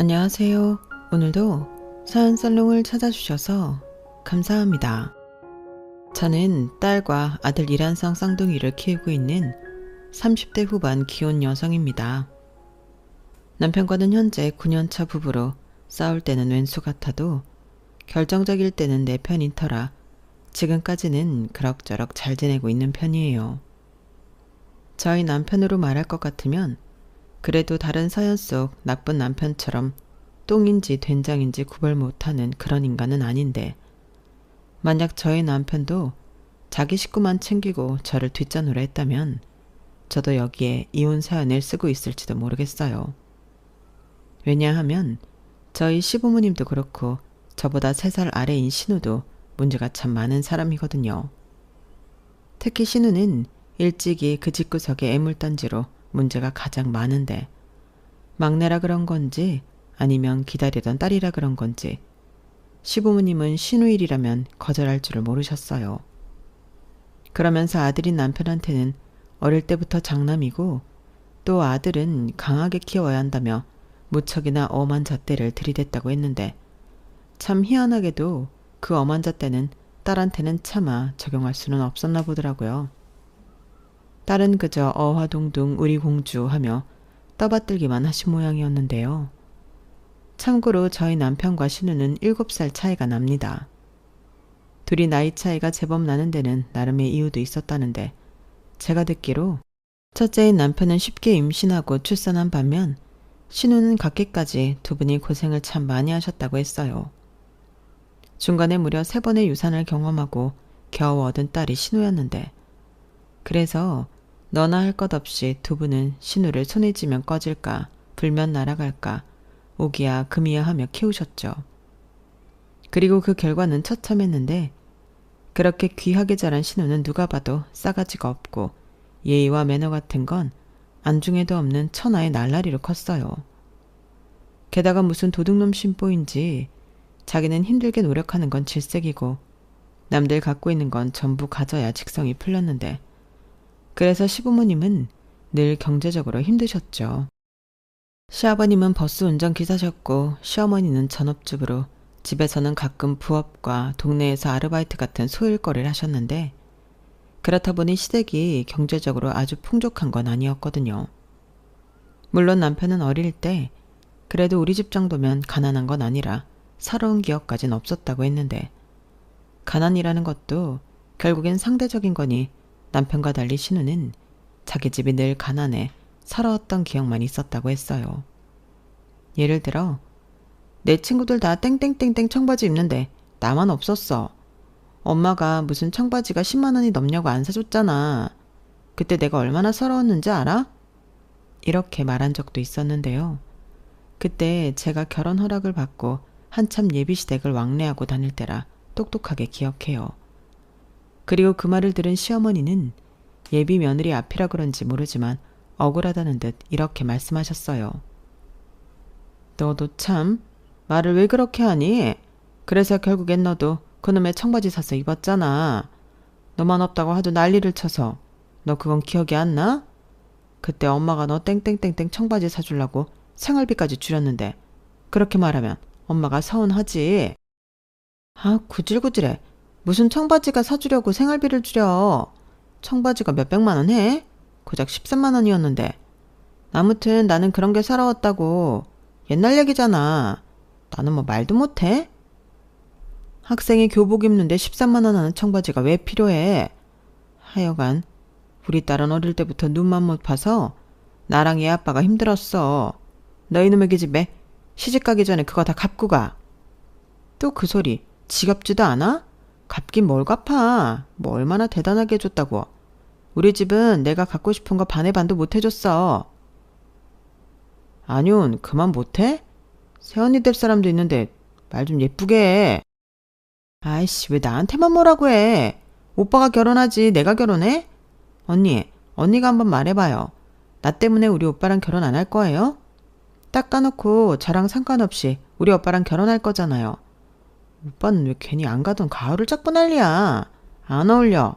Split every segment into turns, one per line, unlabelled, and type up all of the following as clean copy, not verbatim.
안녕하세요. 오늘도 사연살롱을 찾아주셔서 감사합니다. 저는 딸과 아들 이란성 쌍둥이를 키우고 있는 30대 후반 기혼 여성입니다. 남편과는 현재 9년차 부부로 싸울 때는 왼수 같아도 결정적일 때는 내 편인 터라 지금까지는 그럭저럭 잘 지내고 있는 편이에요. 저희 남편으로 말할 것 같으면 그래도 다른 사연 속 나쁜 남편처럼 똥인지 된장인지 구별 못하는 그런 인간은 아닌데, 만약 저희 남편도 자기 식구만 챙기고 저를 뒷전으로 했다면 저도 여기에 이혼 사연을 쓰고 있을지도 모르겠어요. 왜냐하면 저희 시부모님도 그렇고 저보다 3살 아래인 신우도 문제가 참 많은 사람이거든요. 특히 신우는 일찍이 그 집구석의 애물단지로 문제가 가장 많은데, 막내라 그런 건지 아니면 기다리던 딸이라 그런 건지 시부모님은 신우일이라면 거절할 줄을 모르셨어요. 그러면서 아들인 남편한테는 어릴 때부터 장남이고 또 아들은 강하게 키워야 한다며 무척이나 엄한 잣대를 들이댔다고 했는데, 참 희한하게도 그 엄한 잣대는 딸한테는 차마 적용할 수는 없었나 보더라고요. 딸은 그저 어화동둥 우리 공주 하며 떠받들기만 하신 모양이었는데요. 참고로 저희 남편과 신우는 7살 차이가 납니다. 둘이 나이 차이가 제법 나는 데는 나름의 이유도 있었다는데, 제가 듣기로 첫째인 남편은 쉽게 임신하고 출산한 반면 신우는 갖기까지 두 분이 고생을 참 많이 하셨다고 했어요. 중간에 무려 3번의 유산을 경험하고 겨우 얻은 딸이 신우였는데, 그래서 너나 할 것 없이 두 분은 신우를 손에 쥐면 꺼질까 불면 날아갈까 오기야 금이야 하며 키우셨죠. 그리고 그 결과는 처참했는데, 그렇게 귀하게 자란 신우는 누가 봐도 싸가지가 없고 예의와 매너 같은 건 안중에도 없는 천하의 날라리로 컸어요. 게다가 무슨 도둑놈 심보인지 자기는 힘들게 노력하는 건 질색이고 남들 갖고 있는 건 전부 가져야 직성이 풀렸는데, 그래서 시부모님은 늘 경제적으로 힘드셨죠. 시아버님은 버스 운전기사셨고 시어머니는 전업주부로 집에서는 가끔 부업과 동네에서 아르바이트 같은 소일거리를 하셨는데, 그렇다 보니 시댁이 경제적으로 아주 풍족한 건 아니었거든요. 물론 남편은 어릴 때 그래도 우리 집 정도면 가난한 건 아니라 살아온 기억까진 없었다고 했는데, 가난이라는 것도 결국엔 상대적인 거니 남편과 달리 신우는 자기 집이 늘 가난해 살아왔던 기억만 있었다고 했어요. 예를 들어 내 친구들 다 땡땡땡땡 청바지 입는데 나만 없었어. 엄마가 무슨 청바지가 10만 원이 넘냐고 안 사줬잖아. 그때 내가 얼마나 서러웠는지 알아? 이렇게 말한 적도 있었는데요. 그때 제가 결혼 허락을 받고 한참 예비시댁을 왕래하고 다닐 때라 똑똑하게 기억해요. 그리고 그 말을 들은 시어머니는 예비 며느리 앞이라 그런지 모르지만 억울하다는 듯 이렇게 말씀하셨어요. 너도 참 말을 왜 그렇게 하니? 그래서 결국엔 너도 그놈의 청바지 사서 입었잖아. 너만 없다고 하도 난리를 쳐서. 너 그건 기억이 안 나? 그때 엄마가 너 땡땡땡땡 청바지 사주려고 생활비까지 줄였는데 그렇게 말하면 엄마가 서운하지. 아, 구질구질해. 무슨 청바지가 사주려고 생활비를 줄여. 청바지가 몇백만 원 해? 고작 13만 원이었는데. 아무튼 나는 그런 게 살아왔다고. 옛날 얘기잖아. 나는 뭐 말도 못해? 학생이 교복 입는데 13만 원 하는 청바지가 왜 필요해? 하여간 우리 딸은 어릴 때부터 눈만 못 봐서 나랑 얘 아빠가 힘들었어. 너희 놈의 기집애 시집 가기 전에 그거 다 갚고 가. 또 그 소리 지겹지도 않아? 갚긴 뭘 갚아. 뭐 얼마나 대단하게 해줬다고. 우리 집은 내가 갖고 싶은 거 반의 반도 못 해줬어. 아니온 그만 못해? 새언니 될 사람도 있는데 말 좀 예쁘게 해. 아이씨 왜 나한테만 뭐라고 해. 오빠가 결혼하지 내가 결혼해? 언니가 한번 말해봐요. 나 때문에 우리 오빠랑 결혼 안 할 거예요? 딱 까놓고 저랑 상관없이 우리 오빠랑 결혼할 거잖아요. 오빠는 왜 괜히 안 가던 가을을 잡고 난리야. 안 어울려.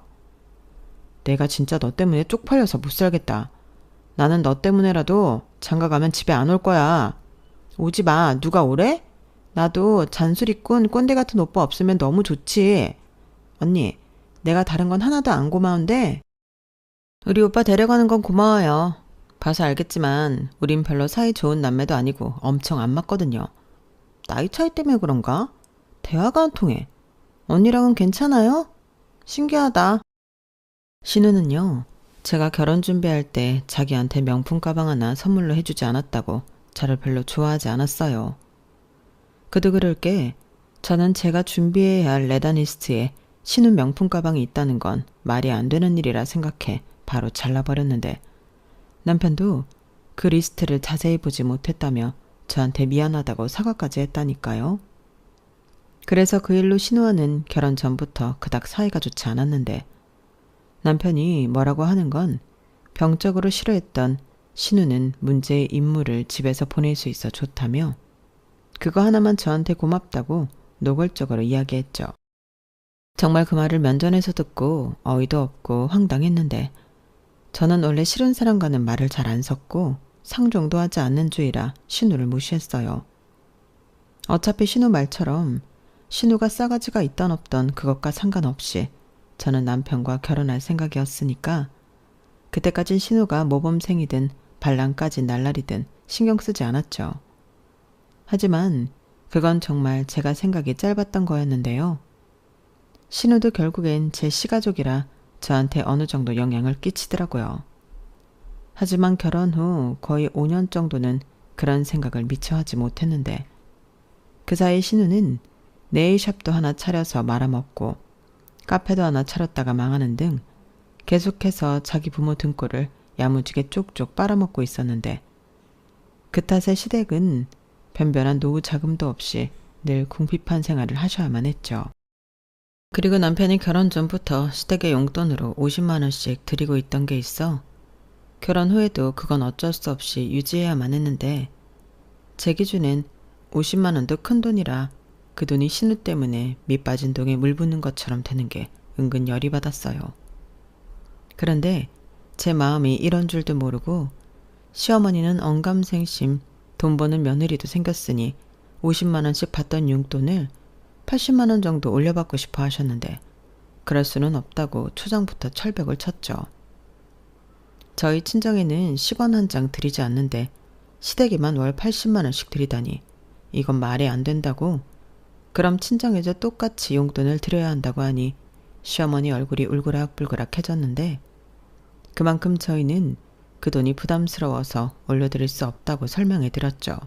내가 진짜 너 때문에 쪽팔려서 못 살겠다. 나는 너 때문에라도 장가 가면 집에 안 올 거야. 오지 마. 누가 오래? 나도 잔소리꾼 꼰대 같은 오빠 없으면 너무 좋지. 언니, 내가 다른 건 하나도 안 고마운데 우리 오빠 데려가는 건 고마워요. 봐서 알겠지만 우린 별로 사이 좋은 남매도 아니고 엄청 안 맞거든요. 나이 차이 때문에 그런가? 대화가 안 통해. 언니랑은 괜찮아요? 신기하다. 신우는요, 제가 결혼 준비할 때 자기한테 명품 가방 하나 선물로 해주지 않았다고 저를 별로 좋아하지 않았어요. 그도 그럴 게 저는 제가 준비해야 할 레다니스트에 신우 명품 가방이 있다는 건 말이 안 되는 일이라 생각해 바로 잘라버렸는데 남편도 그 리스트를 자세히 보지 못했다며 저한테 미안하다고 사과까지 했다니까요. 그래서 그 일로 신우와는 결혼 전부터 그닥 사이가 좋지 않았는데 남편이 뭐라고 하는 건 병적으로 싫어했던 신우는 문제의 인물을 집에서 보낼 수 있어 좋다며 그거 하나만 저한테 고맙다고 노골적으로 이야기했죠. 정말 그 말을 면전에서 듣고 어이도 없고 황당했는데 저는 원래 싫은 사람과는 말을 잘 안 섞고 상종도 하지 않는 주의라 신우를 무시했어요. 어차피 신우 말처럼 신우가 싸가지가 있던 없던 그것과 상관없이 저는 남편과 결혼할 생각이었으니까 그때까진 신우가 모범생이든 반란까지 날라리든 신경 쓰지 않았죠. 하지만 그건 정말 제가 생각이 짧았던 거였는데요. 신우도 결국엔 제 시가족이라 저한테 어느 정도 영향을 끼치더라고요. 하지만 결혼 후 거의 5년 정도는 그런 생각을 미처 하지 못했는데 그 사이 신우는 네일샵도 하나 차려서 말아먹고 카페도 하나 차렸다가 망하는 등 계속해서 자기 부모 등골을 야무지게 쪽쪽 빨아먹고 있었는데 그 탓에 시댁은 변변한 노후 자금도 없이 늘 궁핍한 생활을 하셔야만 했죠. 그리고 남편이 결혼 전부터 시댁의 용돈으로 50만 원씩 드리고 있던 게 있어 결혼 후에도 그건 어쩔 수 없이 유지해야만 했는데 제 기준엔 50만 원도 큰 돈이라 그 돈이 신우 때문에 밑 빠진 동에 물 붓는 것처럼 되는 게 은근 열이 받았어요. 그런데 제 마음이 이런 줄도 모르고 시어머니는 언감생심 돈 버는 며느리도 생겼으니 50만 원씩 받던 용돈을 80만 원 정도 올려받고 싶어 하셨는데 그럴 수는 없다고 초장부터 철벽을 쳤죠. 저희 친정에는 10원 한 장 드리지 않는데 시댁에만 월 80만 원씩 드리다니 이건 말이 안 된다고 그럼 친정에도 똑같이 용돈을 드려야 한다고 하니 시어머니 얼굴이 울그락불그락해졌는데 그만큼 저희는 그 돈이 부담스러워서 올려드릴 수 없다고 설명해 드렸죠.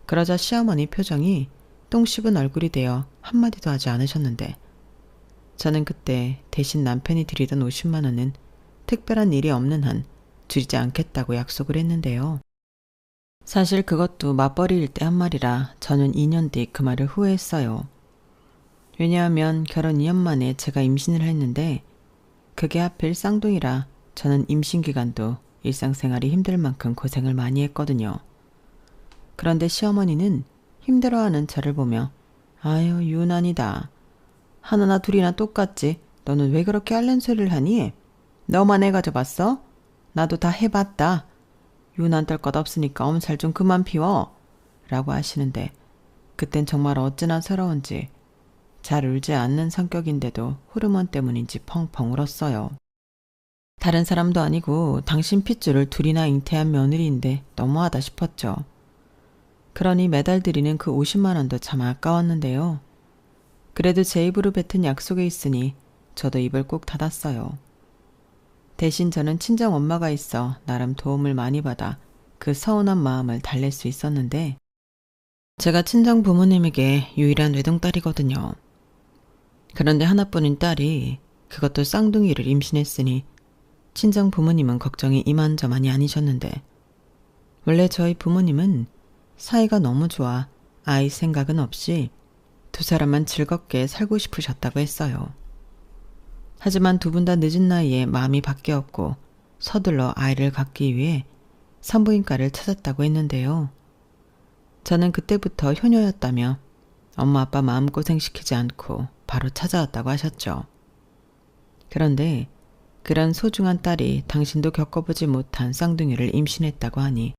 그러자 시어머니 표정이 똥 씹은 얼굴이 되어 한마디도 하지 않으셨는데 저는 그때 대신 남편이 드리던 50만 원은 특별한 일이 없는 한 드리지 않겠다고 약속을 했는데요. 사실 그것도 맞벌이일 때 한 말이라 저는 2년 뒤 그 말을 후회했어요. 왜냐하면 결혼 2년 만에 제가 임신을 했는데 그게 하필 쌍둥이라 저는 임신 기간도 일상생활이 힘들 만큼 고생을 많이 했거든요. 그런데 시어머니는 힘들어하는 저를 보며 아유 유난이다. 하나나 둘이나 똑같지. 너는 왜 그렇게 앓는 소리를 하니? 너만 애 가져봤어? 나도 다 해봤다. 유난 떨 것 없으니까 엄살 좀 그만 피워. 라고 하시는데 그땐 정말 어찌나 서러운지 잘 울지 않는 성격인데도 호르몬 때문인지 펑펑 울었어요. 다른 사람도 아니고 당신 핏줄을 둘이나 잉태한 며느리인데 너무하다 싶었죠. 그러니 매달 드리는 그 50만 원도 참 아까웠는데요. 그래도 제 입으로 뱉은 약속에 있으니 저도 입을 꼭 닫았어요. 대신 저는 친정 엄마가 있어 나름 도움을 많이 받아 그 서운한 마음을 달랠 수 있었는데 제가 친정 부모님에게 유일한 외동딸이거든요. 그런데 하나뿐인 딸이 그것도 쌍둥이를 임신했으니 친정 부모님은 걱정이 이만저만이 아니셨는데 원래 저희 부모님은 사이가 너무 좋아 아이 생각은 없이 두 사람만 즐겁게 살고 싶으셨다고 했어요. 하지만 두 분 다 늦은 나이에 마음이 바뀌었고 서둘러 아이를 갖기 위해 산부인과를 찾았다고 했는데요. 저는 그때부터 효녀였다며 엄마 아빠 마음고생시키지 않고 바로 찾아왔다고 하셨죠. 그런데 그런 소중한 딸이 당신도 겪어보지 못한 쌍둥이를 임신했다고 하니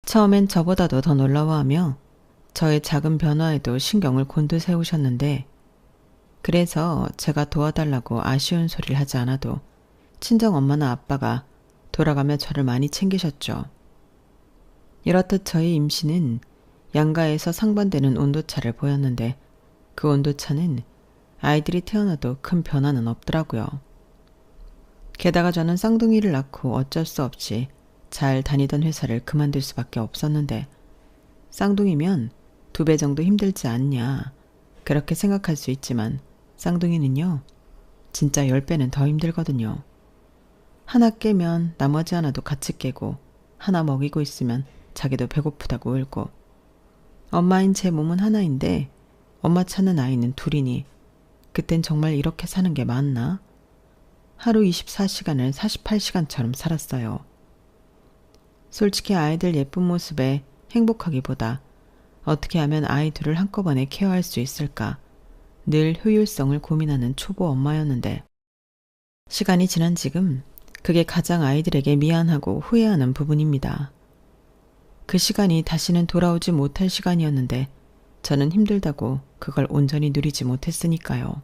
처음엔 저보다도 더 놀라워하며 저의 작은 변화에도 신경을 곤두세우셨는데, 그래서 제가 도와달라고 아쉬운 소리를 하지 않아도 친정 엄마나 아빠가 돌아가며 저를 많이 챙기셨죠. 이렇듯 저희 임신은 양가에서 상반되는 온도차를 보였는데, 그 온도차는 아이들이 태어나도 큰 변화는 없더라고요. 게다가 저는 쌍둥이를 낳고 어쩔 수 없이 잘 다니던 회사를 그만둘 수밖에 없었는데, 쌍둥이면 2배 정도 힘들지 않냐 그렇게 생각할 수 있지만, 쌍둥이는요 진짜 10배는 더 힘들거든요. 하나 깨면 나머지 하나도 같이 깨고, 하나 먹이고 있으면 자기도 배고프다고 울고, 엄마인 제 몸은 하나인데 엄마 찾는 아이는 둘이니 그땐 정말 이렇게 사는 게 맞나? 하루 24시간을 48시간처럼 살았어요. 솔직히 아이들 예쁜 모습에 행복하기보다 어떻게 하면 아이 둘을 한꺼번에 케어할 수 있을까 늘 효율성을 고민하는 초보 엄마였는데, 시간이 지난 지금 그게 가장 아이들에게 미안하고 후회하는 부분입니다. 그 시간이 다시는 돌아오지 못할 시간이었는데 저는 힘들다고 그걸 온전히 누리지 못했으니까요.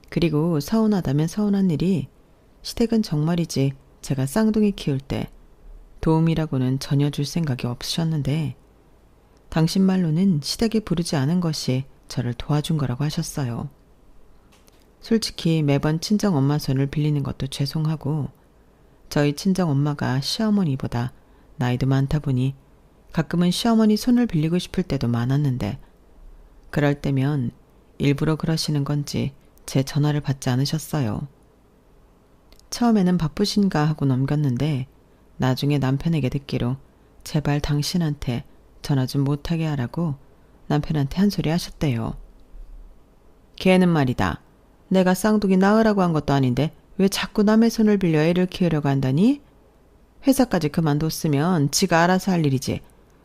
그리고 서운하다면 서운한 일이, 시댁은 정말이지 제가 쌍둥이 키울 때 도움이라고는 전혀 줄 생각이 없으셨는데, 당신 말로는 시댁에 부르지 않은 것이 저를 도와준 거라고 하셨어요. 솔직히 매번 친정엄마 손을 빌리는 것도 죄송하고, 저희 친정엄마가 시어머니보다 나이도 많다 보니 가끔은 시어머니 손을 빌리고 싶을 때도 많았는데, 그럴 때면 일부러 그러시는 건지 제 전화를 받지 않으셨어요. 처음에는 바쁘신가 하고 넘겼는데, 나중에 남편에게 듣기로 제발 당신한테 전화 좀 못하게 하라고 남편한테 한 소리 하셨대요. 걔는 말이다, 내가 쌍둥이 낳으라고 한 것도 아닌데 왜 자꾸 남의 손을 빌려 애를 키우려고 한다니? 회사까지 그만뒀으면 지가 알아서 할 일이지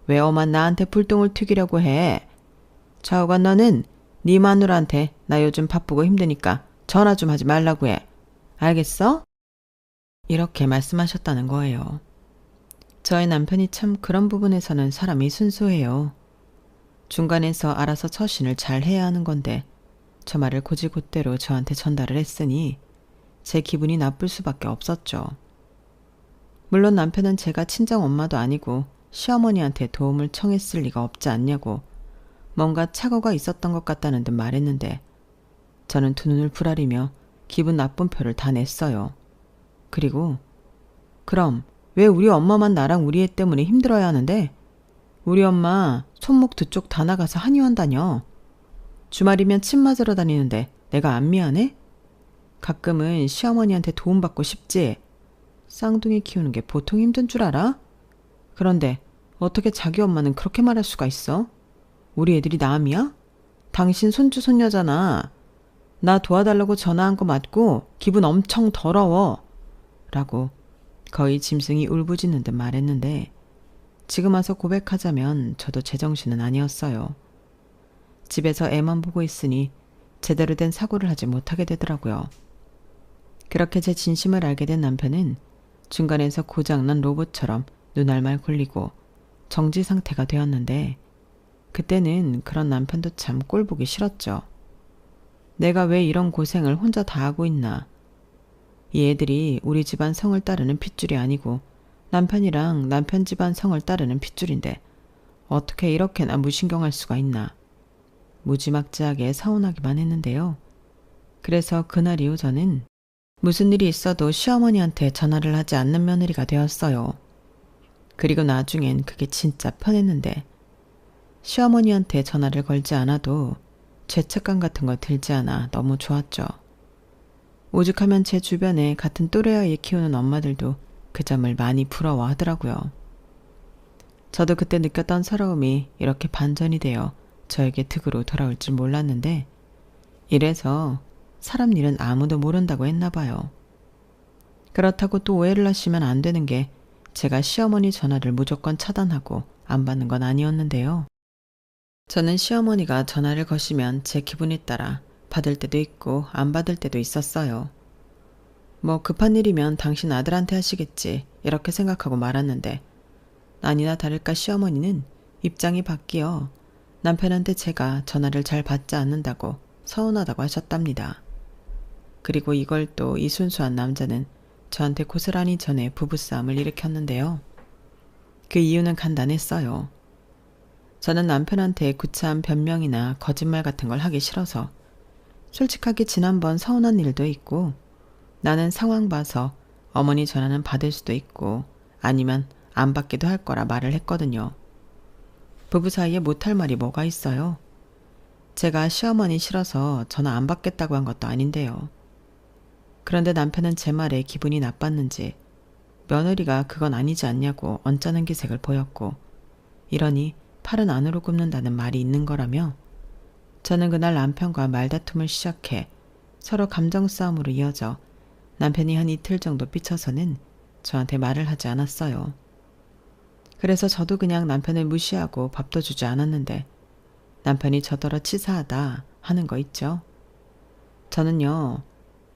왜 엄한 나한테 불똥을 튀기려고 해? 좌우간 너는 네 마누라한테 나 요즘 바쁘고 힘드니까 전화 좀 하지 말라고 해. 알겠어? 이렇게 말씀하셨다는 거예요. 저희 남편이 참 그런 부분에서는 사람이 순수해요. 중간에서 알아서 처신을 잘 해야 하는 건데 저 말을 곧이곧대로 저한테 전달을 했으니 제 기분이 나쁠 수밖에 없었죠. 물론 남편은 제가 친정엄마도 아니고 시어머니한테 도움을 청했을 리가 없지 않냐고 뭔가 착오가 있었던 것 같다는 듯 말했는데, 저는 두 눈을 부라리며 기분 나쁜 표를 다 냈어요. 그리고 그럼 왜 우리 엄마만 나랑 우리 애 때문에 힘들어야 하는데? 우리 엄마 손목 두 쪽 다 나가서 한의원 다녀. 주말이면 침 맞으러 다니는데 내가 안 미안해? 가끔은 시어머니한테 도움받고 싶지. 쌍둥이 키우는 게 보통 힘든 줄 알아? 그런데 어떻게 자기 엄마는 그렇게 말할 수가 있어? 우리 애들이 남이야? 당신 손주 손녀잖아. 나 도와달라고 전화한 거 맞고 기분 엄청 더러워. 라고 거의 짐승이 울부짖는 듯 말했는데, 지금 와서 고백하자면 저도 제정신은 아니었어요. 집에서 애만 보고 있으니 제대로 된 사고를 하지 못하게 되더라고요. 그렇게 제 진심을 알게 된 남편은 중간에서 고장난 로봇처럼 눈알말 굴리고 정지 상태가 되었는데, 그때는 그런 남편도 참 꼴보기 싫었죠. 내가 왜 이런 고생을 혼자 다 하고 있나. 이 애들이 우리 집안 성을 따르는 핏줄이 아니고 남편이랑 남편 집안 성을 따르는 핏줄인데 어떻게 이렇게나 무신경할 수가 있나. 무지막지하게 서운하기만 했는데요. 그래서 그날 이후 저는 무슨 일이 있어도 시어머니한테 전화를 하지 않는 며느리가 되었어요. 그리고 나중엔 그게 진짜 편했는데, 시어머니한테 전화를 걸지 않아도 죄책감 같은 거 들지 않아 너무 좋았죠. 오죽하면 제 주변에 같은 또래 아이 키우는 엄마들도 그 점을 많이 부러워하더라고요. 저도 그때 느꼈던 서러움이 이렇게 반전이 되어 저에게 득으로 돌아올 줄 몰랐는데, 이래서 사람 일은 아무도 모른다고 했나 봐요. 그렇다고 또 오해를 하시면 안 되는 게, 제가 시어머니 전화를 무조건 차단하고 안 받는 건 아니었는데요. 저는 시어머니가 전화를 거시면 제 기분에 따라 받을 때도 있고 안 받을 때도 있었어요. 뭐 급한 일이면 당신 아들한테 하시겠지 이렇게 생각하고 말았는데, 아니나 다를까 시어머니는 입장이 바뀌어 남편한테 제가 전화를 잘 받지 않는다고 서운하다고 하셨답니다. 그리고 이걸 또 이 순수한 남자는 저한테 고스란히 전해 부부싸움을 일으켰는데요. 그 이유는 간단했어요. 저는 남편한테 구차한 변명이나 거짓말 같은 걸 하기 싫어서 솔직하게 지난번 서운한 일도 있고 나는 상황 봐서 어머니 전화는 받을 수도 있고 아니면 안 받기도 할 거라 말을 했거든요. 부부 사이에 못할 말이 뭐가 있어요? 제가 시어머니 싫어서 전화 안 받겠다고 한 것도 아닌데요. 그런데 남편은 제 말에 기분이 나빴는지 며느리가 그건 아니지 않냐고 언짢은 기색을 보였고 이러니 팔은 안으로 굽는다는 말이 있는 거라며 저는 그날 남편과 말다툼을 시작해 서로 감정 싸움으로 이어져 남편이 한 이틀 정도 삐쳐서는 저한테 말을 하지 않았어요. 그래서 저도 그냥 남편을 무시하고 밥도 주지 않았는데 남편이 저더러 치사하다 하는 거 있죠. 저는요,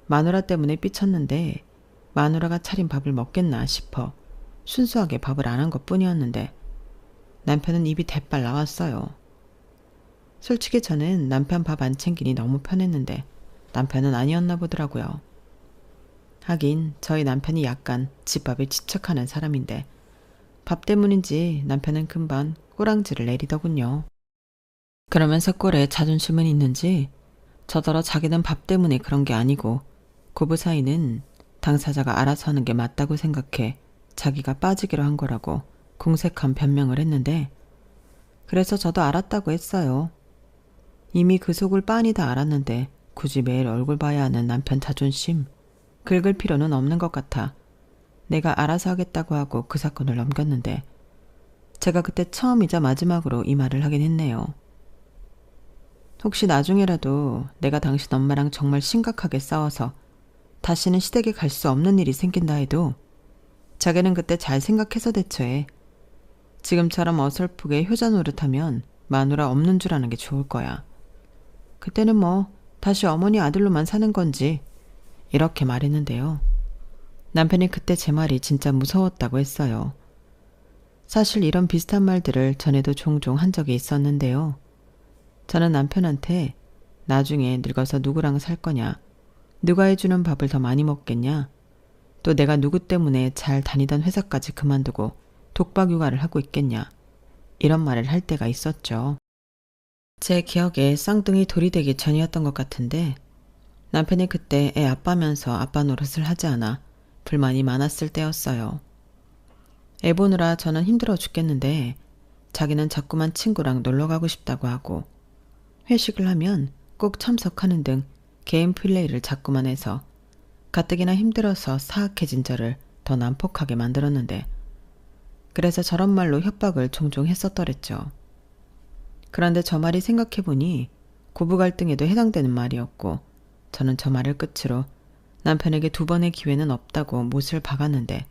마누라 때문에 삐쳤는데 마누라가 차린 밥을 먹겠나 싶어 순수하게 밥을 안 한 것뿐이었는데 남편은 입이 대빨 나왔어요. 솔직히 저는 남편 밥 안 챙기니 너무 편했는데 남편은 아니었나 보더라고요. 하긴 저희 남편이 약간 집밥에 집착하는 사람인데 밥 때문인지 남편은 금방 꼬랑지를 내리더군요. 그러면서 꼴에 자존심은 있는지 저더러 자기는 밥 때문에 그런 게 아니고 고부 사이는 당사자가 알아서 하는 게 맞다고 생각해 자기가 빠지기로 한 거라고 공색한 변명을 했는데 그래서 저도 알았다고 했어요. 이미 그 속을 빤히 다 알았는데 굳이 매일 얼굴 봐야 하는 남편 자존심 긁을 필요는 없는 것 같아 내가 알아서 하겠다고 하고 그 사건을 넘겼는데 제가 그때 처음이자 마지막으로 이 말을 하긴 했네요. 혹시 나중에라도 내가 당신 엄마랑 정말 심각하게 싸워서 다시는 시댁에 갈 수 없는 일이 생긴다 해도 자기는 그때 잘 생각해서 대처해. 지금처럼 어설프게 효자 노릇하면 마누라 없는 줄 아는 게 좋을 거야. 그때는 뭐 다시 어머니 아들로만 사는 건지 이렇게 말했는데요. 남편이 그때 제 말이 진짜 무서웠다고 했어요. 사실 이런 비슷한 말들을 전에도 종종 한 적이 있었는데요. 저는 남편한테 나중에 늙어서 누구랑 살 거냐, 누가 해주는 밥을 더 많이 먹겠냐, 또 내가 누구 때문에 잘 다니던 회사까지 그만두고 독박 육아를 하고 있겠냐, 이런 말을 할 때가 있었죠. 제 기억에 쌍둥이 돌이 되기 전이었던 것 같은데 남편이 그때 애 아빠면서 아빠 노릇을 하지 않아 불만이 많았을 때였어요. 애 보느라 저는 힘들어 죽겠는데 자기는 자꾸만 친구랑 놀러 가고 싶다고 하고 회식을 하면 꼭 참석하는 등 개인 플레이를 자꾸만 해서 가뜩이나 힘들어서 사악해진 저를 더 난폭하게 만들었는데 그래서 저런 말로 협박을 종종 했었더랬죠. 그런데 저 말이 생각해보니 고부 갈등에도 해당되는 말이었고 저는 저 말을 끝으로 남편에게 2번의 기회는 없다고 못을 박았는데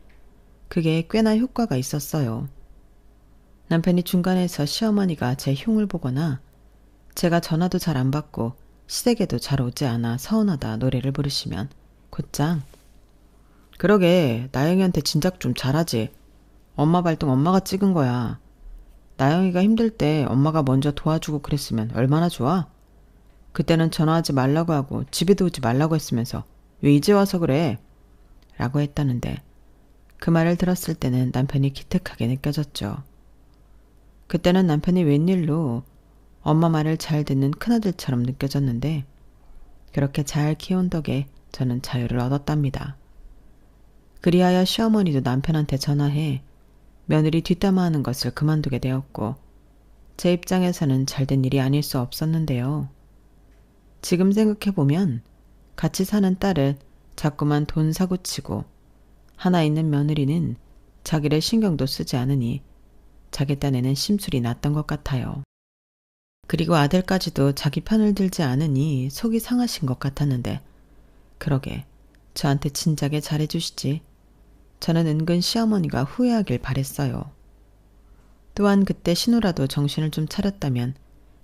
그게 꽤나 효과가 있었어요. 남편이 중간에서 시어머니가 제 흉을 보거나 제가 전화도 잘 안 받고 시댁에도 잘 오지 않아 서운하다 노래를 부르시면 곧장 그러게 나영이한테 진작 좀 잘하지. 엄마 발등 엄마가 찍은 거야. 나영이가 힘들 때 엄마가 먼저 도와주고 그랬으면 얼마나 좋아? 그때는 전화하지 말라고 하고 집에도 오지 말라고 했으면서 왜 이제 와서 그래? 라고 했다는데 그 말을 들었을 때는 남편이 기특하게 느껴졌죠. 그때는 남편이 웬일로 엄마 말을 잘 듣는 큰아들처럼 느껴졌는데 그렇게 잘 키운 덕에 저는 자유를 얻었답니다. 그리하여 시어머니도 남편한테 전화해 며느리 뒷담화하는 것을 그만두게 되었고 제 입장에서는 잘된 일이 아닐 수 없었는데요. 지금 생각해보면 같이 사는 딸을 자꾸만 돈 사고치고 하나 있는 며느리는 자기를 신경도 쓰지 않으니 자기 딴에는 심술이 났던 것 같아요. 그리고 아들까지도 자기 편을 들지 않으니 속이 상하신 것 같았는데 그러게 저한테 진작에 잘해주시지. 저는 은근 시어머니가 후회하길 바랬어요. 또한 그때 신우라도 정신을 좀 차렸다면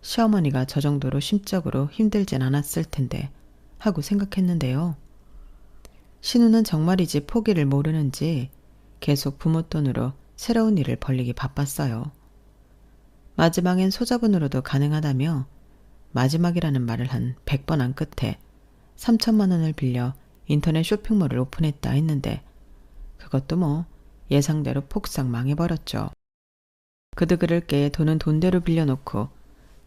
시어머니가 저 정도로 심적으로 힘들진 않았을 텐데 하고 생각했는데요. 신우는 정말이지 포기를 모르는지 계속 부모 돈으로 새로운 일을 벌리기 바빴어요. 마지막엔 소자본으로도 가능하다며 마지막이라는 말을 한 100번 한 끝에 3천만 원을 빌려 인터넷 쇼핑몰을 오픈했다 했는데 그것도 뭐 예상대로 폭삭 망해버렸죠. 그도 그럴 게 돈은 돈대로 빌려놓고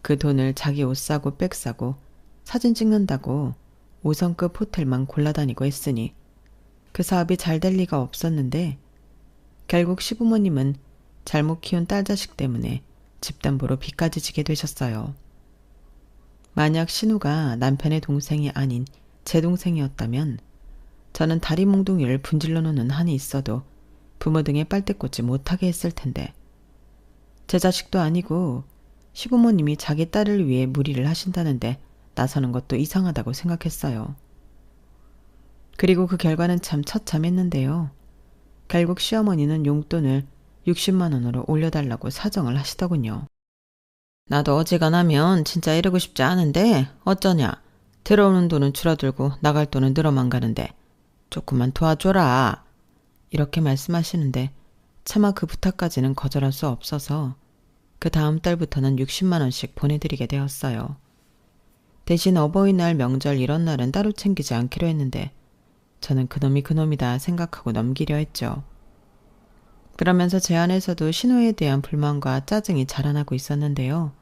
그 돈을 자기 옷 사고 백 사고 사진 찍는다고 5성급 호텔만 골라다니고 했으니 그 사업이 잘 될 리가 없었는데 결국 시부모님은 잘못 키운 딸 자식 때문에 집담보로 빚까지 지게 되셨어요. 만약 신우가 남편의 동생이 아닌 제 동생이었다면 저는 다리 몽둥이를 분질러 놓는 한이 있어도 부모 등에 빨대 꽂지 못하게 했을 텐데 제 자식도 아니고 시부모님이 자기 딸을 위해 무리를 하신다는데 나서는 것도 이상하다고 생각했어요. 그리고 그 결과는 참 처참했는데요. 결국 시어머니는 용돈을 60만 원으로 올려달라고 사정을 하시더군요. 나도 어지간하면 진짜 이러고 싶지 않은데 어쩌냐. 들어오는 돈은 줄어들고 나갈 돈은 늘어만 가는데 조금만 도와줘라. 이렇게 말씀하시는데 차마 그 부탁까지는 거절할 수 없어서 그 다음 달부터는 60만 원씩 보내드리게 되었어요. 대신 어버이날, 명절 이런 날은 따로 챙기지 않기로 했는데 저는 그놈이 그놈이다 생각하고 넘기려 했죠. 그러면서 제 안에서도 신우에 대한 불만과 짜증이 자라나고 있었는데요.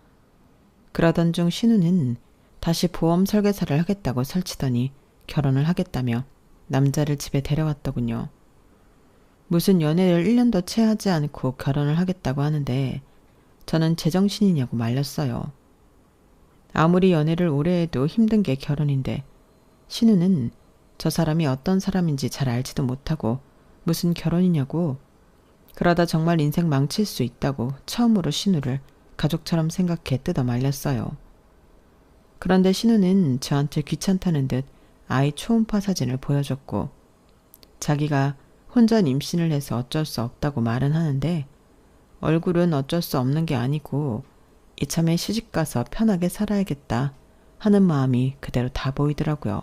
그러던 중 신우는 다시 보험 설계사를 하겠다고 설치더니 결혼을 하겠다며 남자를 집에 데려왔더군요. 무슨 연애를 1년도 채 하지 않고 결혼을 하겠다고 하는데 저는 제정신이냐고 말렸어요. 아무리 연애를 오래 해도 힘든 게 결혼인데 신우는 저 사람이 어떤 사람인지 잘 알지도 못하고 무슨 결혼이냐고 그러다 정말 인생 망칠 수 있다고 처음으로 신우를 가족처럼 생각해 뜯어 말렸어요. 그런데 신우는 저한테 귀찮다는 듯 아이 초음파 사진을 보여줬고 자기가 혼전 임신을 해서 어쩔 수 없다고 말은 하는데 얼굴은 어쩔 수 없는 게 아니고 이참에 시집가서 편하게 살아야겠다 하는 마음이 그대로 다 보이더라고요.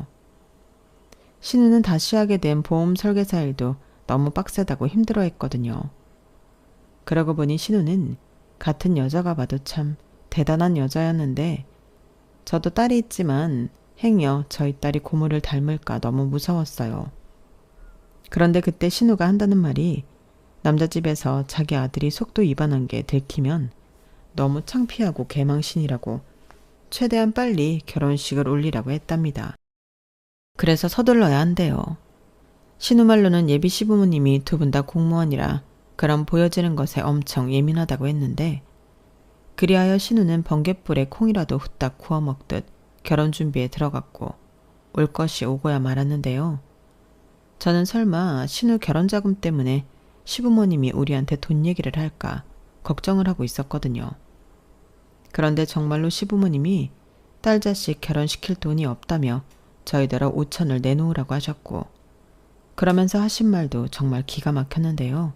신우는 다시 하게 된 보험 설계사 일도 너무 빡세다고 힘들어했거든요. 그러고 보니 신우는 같은 여자가 봐도 참 대단한 여자였는데 저도 딸이 있지만 행여 저희 딸이 고모를 닮을까 너무 무서웠어요. 그런데 그때 신우가 한다는 말이 남자집에서 자기 아들이 속도 위반한 게 들키면 너무 창피하고 개망신이라고 최대한 빨리 결혼식을 올리라고 했답니다. 그래서 서둘러야 한대요. 신우 말로는 예비 시부모님이 두 분 다 공무원이라 그럼 보여지는 것에 엄청 예민하다고 했는데 그리하여 신우는 번갯불에 콩이라도 후딱 구워 먹듯 결혼 준비에 들어갔고 올 것이 오고야 말았는데요. 저는 설마 신우 결혼 자금 때문에 시부모님이 우리한테 돈 얘기를 할까 걱정을 하고 있었거든요. 그런데 정말로 시부모님이 딸 자식 결혼시킬 돈이 없다며 저희더러 5천을 내놓으라고 하셨고 그러면서 하신 말도 정말 기가 막혔는데요.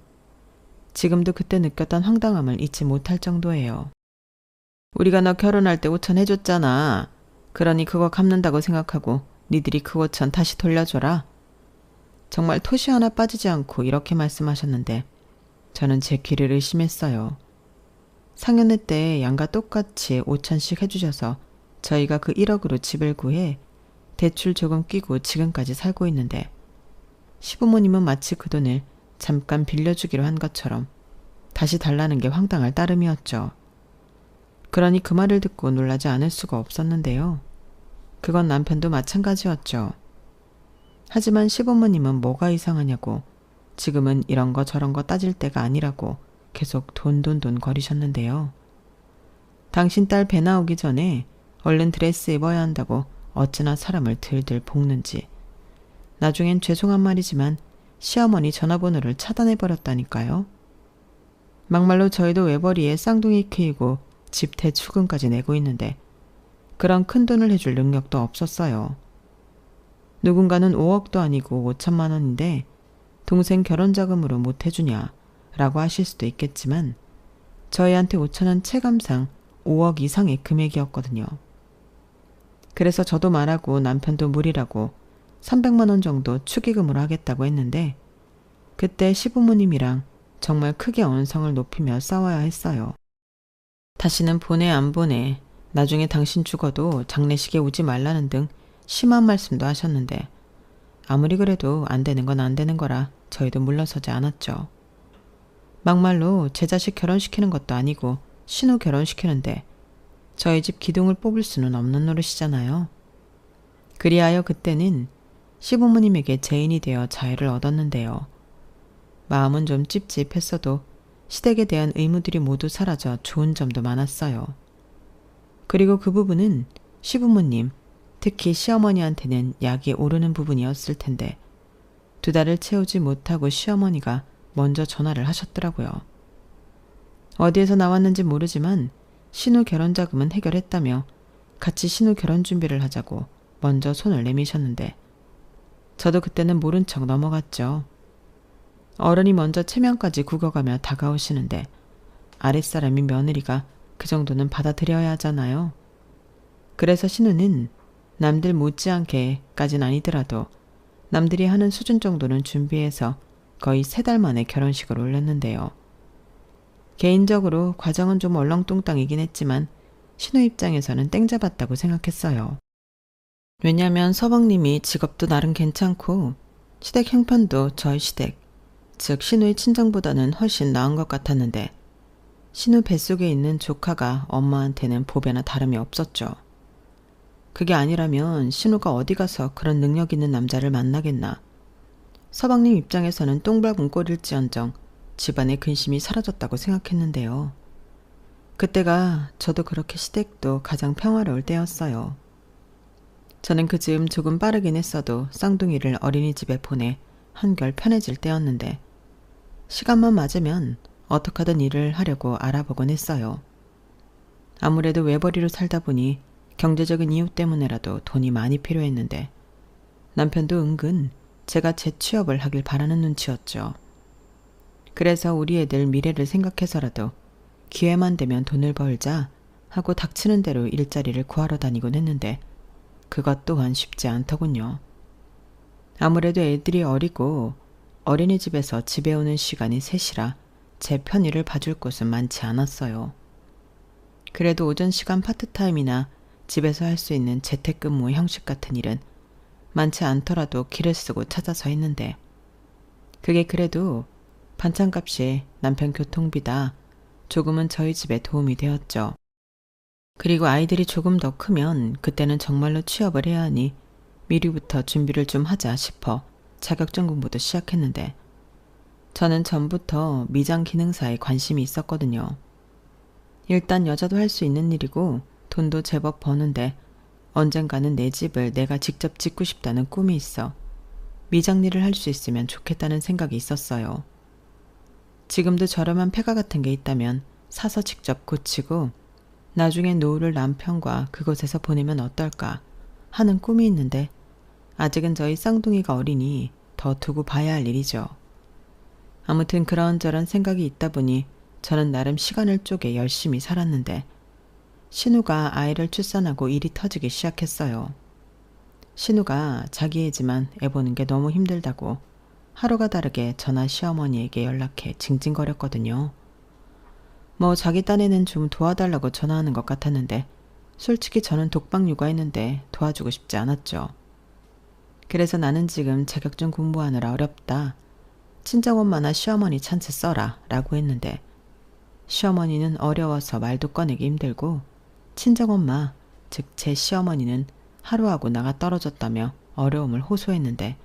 지금도 그때 느꼈던 황당함을 잊지 못할 정도예요. 우리가 너 결혼할 때 5천 해줬잖아. 그러니 그거 갚는다고 생각하고 니들이 그 5천 다시 돌려줘라. 정말 토시 하나 빠지지 않고 이렇게 말씀하셨는데 저는 제 귀를 의심했어요. 상견례 때 양가 똑같이 5천씩 해주셔서 저희가 그 1억으로 집을 구해 대출 조금 끼고 지금까지 살고 있는데 시부모님은 마치 그 돈을 잠깐 빌려주기로 한 것처럼 다시 달라는 게 황당할 따름이었죠. 그러니 그 말을 듣고 놀라지 않을 수가 없었는데요. 그건 남편도 마찬가지였죠. 하지만 시부모님은 뭐가 이상하냐고 지금은 이런 거 저런 거 따질 때가 아니라고 계속 돈 거리셨는데요. 당신 딸 배 나오기 전에 얼른 드레스 입어야 한다고 어찌나 사람을 들들 볶는지. 나중엔 죄송한 말이지만 시어머니 전화번호를 차단해버렸다니까요. 막말로 저희도 외벌이에 쌍둥이 키우고 집 대출금까지 내고 있는데 그런 큰돈을 해줄 능력도 없었어요. 누군가는 5억도 아니고 5천만 원인데 동생 결혼자금으로 못 해주냐 라고 하실 수도 있겠지만 저희한테 5천은 체감상 5억 이상의 금액이었거든요. 그래서 저도 말하고 남편도 무리라고 300만 원 정도 축의금으로 하겠다고 했는데 그때 시부모님이랑 정말 크게 언성을 높이며 싸워야 했어요. 다시는 보내 안 보내, 나중에 당신 죽어도 장례식에 오지 말라는 등 심한 말씀도 하셨는데 아무리 그래도 안 되는 건 안 되는 거라 저희도 물러서지 않았죠. 막말로 제 자식 결혼시키는 것도 아니고 신우 결혼시키는데 저희 집 기둥을 뽑을 수는 없는 노릇이잖아요. 그리하여 그때는 시부모님에게 제인이 되어 자유를 얻었는데요. 마음은 좀 찝찝했어도 시댁에 대한 의무들이 모두 사라져 좋은 점도 많았어요. 그리고 그 부분은 시부모님, 특히 시어머니한테는 약이 오르는 부분이었을 텐데 2달을 채우지 못하고 시어머니가 먼저 전화를 하셨더라고요. 어디에서 나왔는지 모르지만 신우 결혼 자금은 해결했다며 같이 신우 결혼 준비를 하자고 먼저 손을 내미셨는데 저도 그때는 모른 척 넘어갔죠. 어른이 먼저 체면까지 굽어가며 다가오시는데 아랫사람인 며느리가 그 정도는 받아들여야 하잖아요. 그래서 신우는 남들 못지않게까진 아니더라도 남들이 하는 수준 정도는 준비해서 거의 3달 만에 결혼식을 올렸는데요. 개인적으로 과정은 좀 얼렁뚱땅이긴 했지만 신우 입장에서는 땡 잡았다고 생각했어요. 왜냐면 서방님이 직업도 나름 괜찮고 시댁 형편도 저희 시댁, 즉 신우의 친정보다는 훨씬 나은 것 같았는데 신우 뱃속에 있는 조카가 엄마한테는 보배나 다름이 없었죠. 그게 아니라면 신우가 어디 가서 그런 능력 있는 남자를 만나겠나. 서방님 입장에서는 똥밟은 꼴일지언정 집안의 근심이 사라졌다고 생각했는데요. 그때가 저도 그렇게 시댁도 가장 평화로울 때였어요. 저는 그 즈음 조금 빠르긴 했어도 쌍둥이를 어린이집에 보내 한결 편해질 때였는데 시간만 맞으면 어떡하든 일을 하려고 알아보곤 했어요. 아무래도 외벌이로 살다 보니 경제적인 이유 때문에라도 돈이 많이 필요했는데 남편도 은근 제가 재취업을 하길 바라는 눈치였죠. 그래서 우리 애들 미래를 생각해서라도 기회만 되면 돈을 벌자 하고 닥치는 대로 일자리를 구하러 다니곤 했는데 그것 또한 쉽지 않더군요. 아무래도 애들이 어리고 어린이집에서 집에 오는 시간이 3시라 제 편의를 봐줄 곳은 많지 않았어요. 그래도 오전 시간 파트타임이나 집에서 할 수 있는 재택근무 형식 같은 일은 많지 않더라도 길을 쓰고 찾아서 했는데 그게 그래도 반찬값이 남편 교통비다 조금은 저희 집에 도움이 되었죠. 그리고 아이들이 조금 더 크면 그때는 정말로 취업을 해야 하니 미리부터 준비를 좀 하자 싶어 자격증 공부도 시작했는데 저는 전부터 미장 기능사에 관심이 있었거든요. 일단 여자도 할 수 있는 일이고 돈도 제법 버는데 언젠가는 내 집을 내가 직접 짓고 싶다는 꿈이 있어 미장 일을 할 수 있으면 좋겠다는 생각이 있었어요. 지금도 저렴한 폐가 같은 게 있다면 사서 직접 고치고 나중에 노후를 남편과 그곳에서 보내면 어떨까 하는 꿈이 있는데 아직은 저희 쌍둥이가 어리니 더 두고 봐야 할 일이죠. 아무튼 그런저런 생각이 있다 보니 저는 나름 시간을 쪼개 열심히 살았는데 신우가 아이를 출산하고 일이 터지기 시작했어요. 신우가 자기 애지만 애 보는 게 너무 힘들다고 하루가 다르게 전화 시어머니에게 연락해 징징거렸거든요. 뭐 자기 딴에는 좀 도와달라고 전화하는 것 같았는데 솔직히 저는 독박 육아했는데 도와주고 싶지 않았죠. 그래서 나는 지금 자격증 공부하느라 어렵다. 친정엄마나 시어머니 찬스 써라 라고 했는데 시어머니는 어려워서 말도 꺼내기 힘들고 친정엄마, 즉 제 시어머니는 하루하고 나가 떨어졌다며 어려움을 호소했는데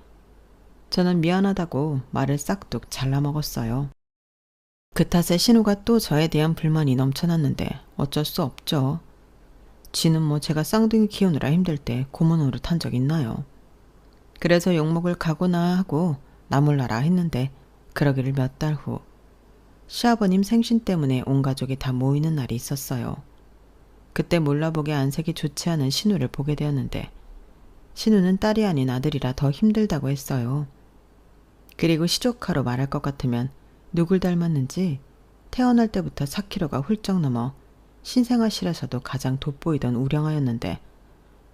저는 미안하다고 말을 싹둑 잘라먹었어요. 그 탓에 신우가 또 저에 대한 불만이 넘쳐났는데 어쩔 수 없죠. 지는 뭐 제가 쌍둥이 키우느라 힘들 때 고문 노릇한 적 있나요? 그래서 욕먹을 각오나 하고 나 몰라라 했는데 그러기를 몇 달 후 시아버님 생신 때문에 온 가족이 다 모이는 날이 있었어요. 그때 몰라보게 안색이 좋지 않은 신우를 보게 되었는데 신우는 딸이 아닌 아들이라 더 힘들다고 했어요. 그리고 시조카로 말할 것 같으면 누굴 닮았는지 태어날 때부터 4kg가 훌쩍 넘어 신생아실에서도 가장 돋보이던 우량아였는데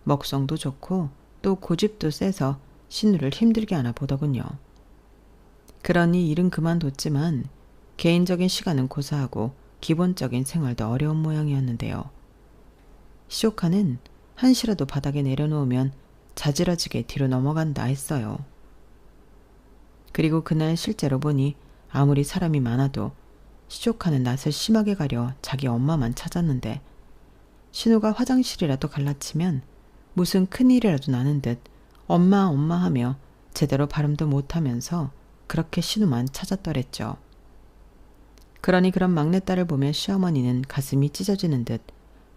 먹성도 좋고 또 고집도 세서 신우를 힘들게 하나 보더군요. 그러니 일은 그만뒀지만 개인적인 시간은 고사하고 기본적인 생활도 어려운 모양이었는데요. 시조카는 한시라도 바닥에 내려놓으면 자지러지게 뒤로 넘어간다 했어요. 그리고 그날 실제로 보니 아무리 사람이 많아도 시조카는 낯을 심하게 가려 자기 엄마만 찾았는데, 신우가 화장실이라도 갈라치면 무슨 큰일이라도 나는 듯 엄마 엄마 하며 제대로 발음도 못하면서 그렇게 신우만 찾았더랬죠. 그러니 그런 막내딸을 보며 시어머니는 가슴이 찢어지는 듯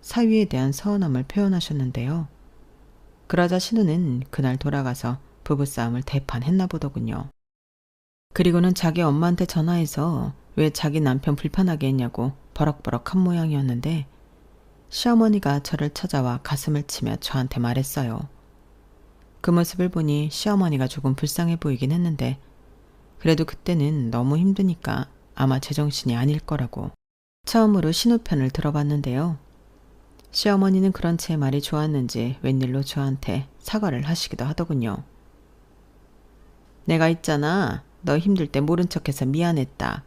사위에 대한 서운함을 표현하셨는데요. 그러자 신우는 그날 돌아가서 부부싸움을 대판했나 보더군요. 그리고는 자기 엄마한테 전화해서 왜 자기 남편 불편하게 했냐고 버럭버럭 한 모양이었는데, 시어머니가 저를 찾아와 가슴을 치며 저한테 말했어요. 그 모습을 보니 시어머니가 조금 불쌍해 보이긴 했는데, 그래도 그때는 너무 힘드니까 아마 제정신이 아닐 거라고. 처음으로 신우 편을 들어봤는데요. 시어머니는 그런 제 말이 좋았는지 웬일로 저한테 사과를 하시기도 하더군요. 내가 있잖아. 너 힘들 때 모른 척해서 미안했다.